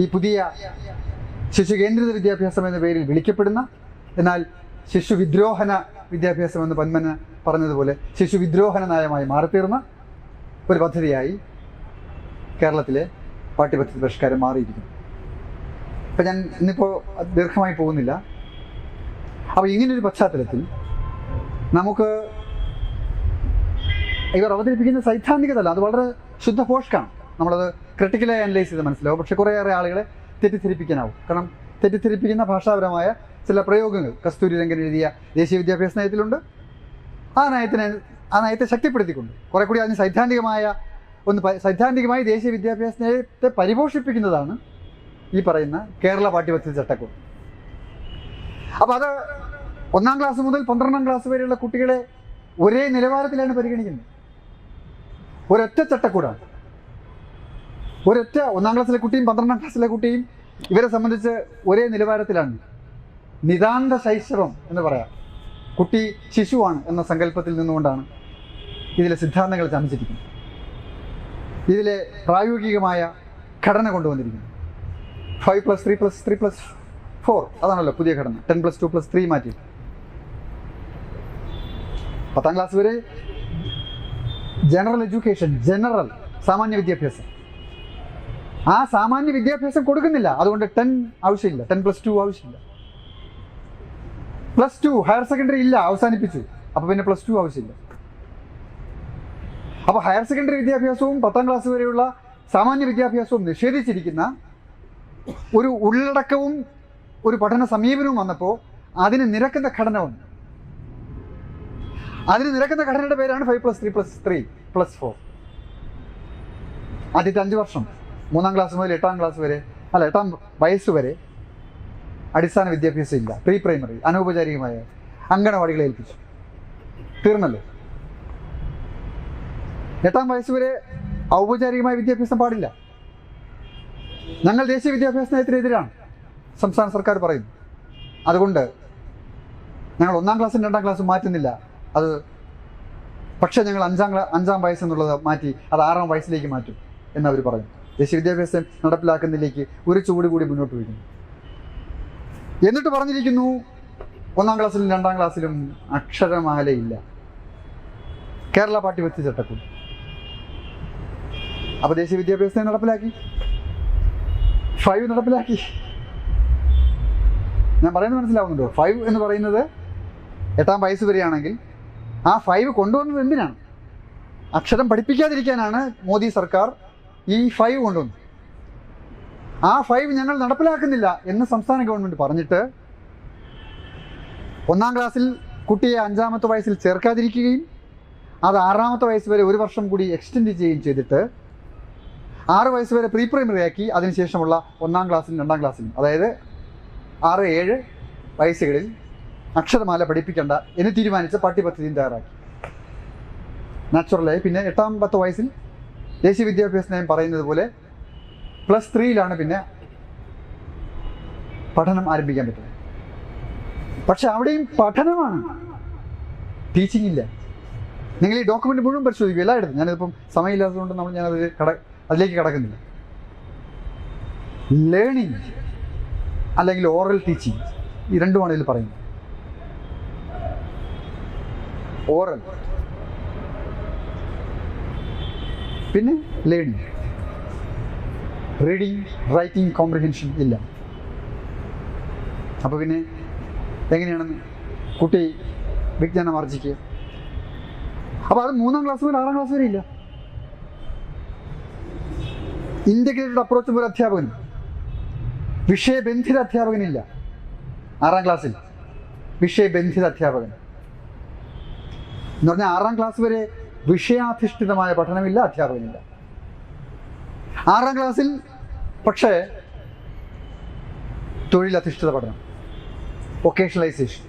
ഈ പുതിയ ശിശു കേന്ദ്രിത വിദ്യാഭ്യാസം എന്ന പേരിൽ വിളിക്കപ്പെടുന്ന, എന്നാൽ ശിശു വിദ്രോഹന വിദ്യാഭ്യാസം എന്ന് പന്മന പറഞ്ഞതുപോലെ ശിശു വിദ്രോഹന നയമായി മാറിത്തീർന്ന ഒരു പദ്ധതിയായി കേരളത്തിലെ പാഠ്യപദ്ധതി പരിഷ്കാരം മാറിയിരിക്കുന്നു. അപ്പം ഞാൻ ഇന്നിപ്പോൾ ദീർഘമായി പോകുന്നില്ല. അപ്പോൾ ഇങ്ങനൊരു പശ്ചാത്തലത്തിൽ നമുക്ക് ഇവർ അവതരിപ്പിക്കുന്ന സൈദ്ധാന്തികതല്ല, അത് വളരെ ശുദ്ധ പോഷ്കാണ്. നമ്മളത് ക്രിട്ടിക്കലായി അനലൈസ് ചെയ്ത് മനസ്സിലാവും. പക്ഷെ കുറേയേറെ ആളുകളെ തെറ്റിദ്ധരിപ്പിക്കാനാവും. കാരണം തെറ്റിദ്ധരിപ്പിക്കുന്ന ഭാഷാപരമായ ചില പ്രയോഗങ്ങൾ കസ്തൂരി രംഗൻ എഴുതിയ ദേശീയ വിദ്യാഭ്യാസ നയത്തിലുണ്ട്. ആ നയത്തെ ശക്തിപ്പെടുത്തിക്കൊണ്ട് കുറെ കൂടി അതിന് സൈദ്ധാന്തികമായി ദേശീയ വിദ്യാഭ്യാസ നയത്തെ പരിപോഷിപ്പിക്കുന്നതാണ് ഈ പറയുന്ന കേരള പാഠ്യപദ്ധതി ചട്ടക്കൂട്. അപ്പോൾ അത് 1-ാം ക്ലാസ് മുതൽ 12-ാം ക്ലാസ് വരെയുള്ള കുട്ടികളെ ഒരേ നിലവാരത്തിലാണ് പരിഗണിക്കുന്നത്. ഒരൊറ്റ ചട്ടക്കൂടാണ്. 1-ാം ക്ലാസ്സിലെ കുട്ടിയും 12-ാം ക്ലാസ്സിലെ കുട്ടിയും ഇവരെ സംബന്ധിച്ച് ഒരേ നിലവാരത്തിലാണ്. നിതാന്ത ശൈശവം എന്ന് പറയാം. കുട്ടി ശിശുവാണ് എന്ന സങ്കല്പത്തിൽ നിന്നുകൊണ്ടാണ് ഇതിലെ സിദ്ധാന്തങ്ങൾ ചമച്ചിരിക്കുന്നത്. ഇതിലെ പ്രായോഗികമായ ഘടന കൊണ്ടുവന്നിരിക്കുന്നത് 5+3+3+4 അതാണല്ലോ പുതിയ ഘടന. 10+2+3 മാറ്റി 10-ാം ക്ലാസ് വരെ ജനറൽ എഡ്യൂക്കേഷൻ, സാമാന്യ വിദ്യാഭ്യാസം. ആ സാമാന്യ വിദ്യാഭ്യാസം കൊടുക്കുന്നില്ല. അതുകൊണ്ട് 10 ആവശ്യമില്ല, 10+2 ആവശ്യമില്ല. +2 ഹയർ സെക്കൻഡറി ഇല്ല, അവസാനിപ്പിച്ചു. അപ്പോൾ പിന്നെ +2 ആവശ്യമില്ല. അപ്പോൾ ഹയർ സെക്കൻഡറി വിദ്യാഭ്യാസവും 10-ാം ക്ലാസ് വരെയുള്ള സാമാന്യ വിദ്യാഭ്യാസവും നിഷേധിച്ചിരിക്കുന്ന ഒരു ഉള്ളടക്കവും ഒരു പഠന സമീപനവും വന്നപ്പോൾ അതിന് നിരക്കുന്ന ഘടന വന്നു. അതിന് നിരക്കുന്ന ഘടനയുടെ പേരാണ് 5+3+3+4. ആദ്യത്തെ 5 വർഷം 3-ാം ക്ലാസ് മുതൽ 8-ാം ക്ലാസ് വരെ, 8-ാം വയസ്സ് വരെ അടിസ്ഥാന വിദ്യാഭ്യാസം ഇല്ല. പ്രീ പ്രൈമറി, അനൗപചാരികമായ അങ്കണവാടികളെ ഏൽപ്പിച്ചു. തീർന്നല്ലോ. 8-ാം വയസ്സ് വരെ ഔപചാരികമായ വിദ്യാഭ്യാസം പാടില്ല. ഞങ്ങൾ ദേശീയ വിദ്യാഭ്യാസ നയത്തിനെതിരാണ്, സംസ്ഥാന സർക്കാർ പറയുന്നു. അതുകൊണ്ട് ഞങ്ങൾ 1-ാം ക്ലാസ്സും 2-ാം ക്ലാസ്സും മാറ്റുന്നില്ല. അത് പക്ഷേ ഞങ്ങൾ 5-ാം വയസ്സെന്നുള്ളത് മാറ്റി അത് 6-ാം വയസ്സിലേക്ക് മാറ്റും എന്നവർ പറയും. ദേശീയ വിദ്യാഭ്യാസം നടപ്പിലാക്കുന്നതിലേക്ക് ഒരു ചുവട് കൂടി മുന്നോട്ട് വയ്ക്കുന്നു. എന്നിട്ട് പറഞ്ഞിരിക്കുന്നു 1-ാം ക്ലാസ്സിലും 2-ാം ക്ലാസ്സിലും അക്ഷരമാലയില്ല. കേരള പാഠ്യപദ്ധതി ചട്ടക്കൂട്. അപ്പോൾ ദേശീയ വിദ്യാഭ്യാസത്തെ നടപ്പിലാക്കി, 5 നടപ്പിലാക്കി. ഞാൻ പറയുന്നത് മനസ്സിലാവുന്നുണ്ടോ? 5 എന്ന് പറയുന്നത് 8-ാം വയസ്സ് വരെയാണെങ്കിൽ ആ 5 കൊണ്ടുവന്നത് എന്തിനാണ്? അക്ഷരം പഠിപ്പിക്കാതിരിക്കാനാണ് മോദി സർക്കാർ ഈ 5 കൊണ്ടുവന്നത്. ആ 5 ഞങ്ങൾ നടപ്പിലാക്കുന്നില്ല എന്ന് സംസ്ഥാന ഗവൺമെൻറ് പറഞ്ഞിട്ട് 1-ാം ക്ലാസ്സിൽ കുട്ടിയെ 5-ാമത്തെ വയസ്സിൽ ചേർക്കാതിരിക്കുകയും അത് 6-ാമത്തെ വയസ്സ് വരെ 1 വർഷം കൂടി എക്സ്റ്റെൻഡ് ചെയ്യുകയും ചെയ്തിട്ട് 6 വയസ്സ് വരെ പ്രീ പ്രൈമറി ആക്കി. അതിനുശേഷമുള്ള 1-ാം ക്ലാസ്സിലും 2-ാം ക്ലാസ്സിലും, അതായത് 6-7 വയസ്സുകളിൽ അക്ഷരമാല പഠിപ്പിക്കേണ്ട എന്ന് തീരുമാനിച്ച പാഠ്യപദ്ധതിയും തയ്യാറാക്കി. നാച്ചുറലായി പിന്നെ 8-ാമത്തെ വയസ്സിൽ ദേശീയ വിദ്യാഭ്യാസ നയം പറയുന്നത് പോലെ +3-ലാണ് പിന്നെ പഠനം ആരംഭിക്കാൻ പറ്റുന്നത്. പക്ഷെ അവിടെയും പഠനമാണ്, ടീച്ചിങ് ഇല്ല. നിങ്ങൾ ഈ ഡോക്യുമെൻ്റ് മുഴുവൻ പരിശോധിക്കും, എല്ലായിടത്തും. ഞാനിതിപ്പം സമയമില്ലാത്തതുകൊണ്ട് അതിലേക്ക് കടക്കുന്നില്ല. ലേണിംഗ് അല്ലെങ്കിൽ ഓറൽ ടീച്ചിങ്, ഈ രണ്ടുമാണ് ഇതിൽ പറയുന്നത്. ഓറൽ, പിന്നെ ലേണിംഗ്. റീഡിങ്, റൈറ്റിംഗ്, കോംപ്രിഹെൻഷൻ ഇല്ല. അപ്പോൾ പിന്നെ എങ്ങനെയാണ് കുട്ടി വിജ്ഞാനം ആർജിക്കുക? അപ്പോൾ അത് 3ാം ക്ലാസ് മുതൽ 6ാം ക്ലാസ് വരെ ഇല്ല. ഇൻ്റഗ്രേറ്റഡ് അപ്രോച്ച് പോലെ അധ്യാപകൻ, വിഷയബന്ധിത അധ്യാപകനില്ല 6ാം ക്ലാസ്സിൽ. വിഷയബന്ധിത അധ്യാപകൻ എന്ന് പറഞ്ഞാൽ 6ാം ക്ലാസ് വരെ വിഷയാധിഷ്ഠിതമായ പഠനമില്ല, അധ്യാപകനില്ല. 6ാം ക്ലാസ്സിൽ പക്ഷേ തൊഴിലധിഷ്ഠിത പഠനം, വൊക്കേഷണലൈസേഷൻ.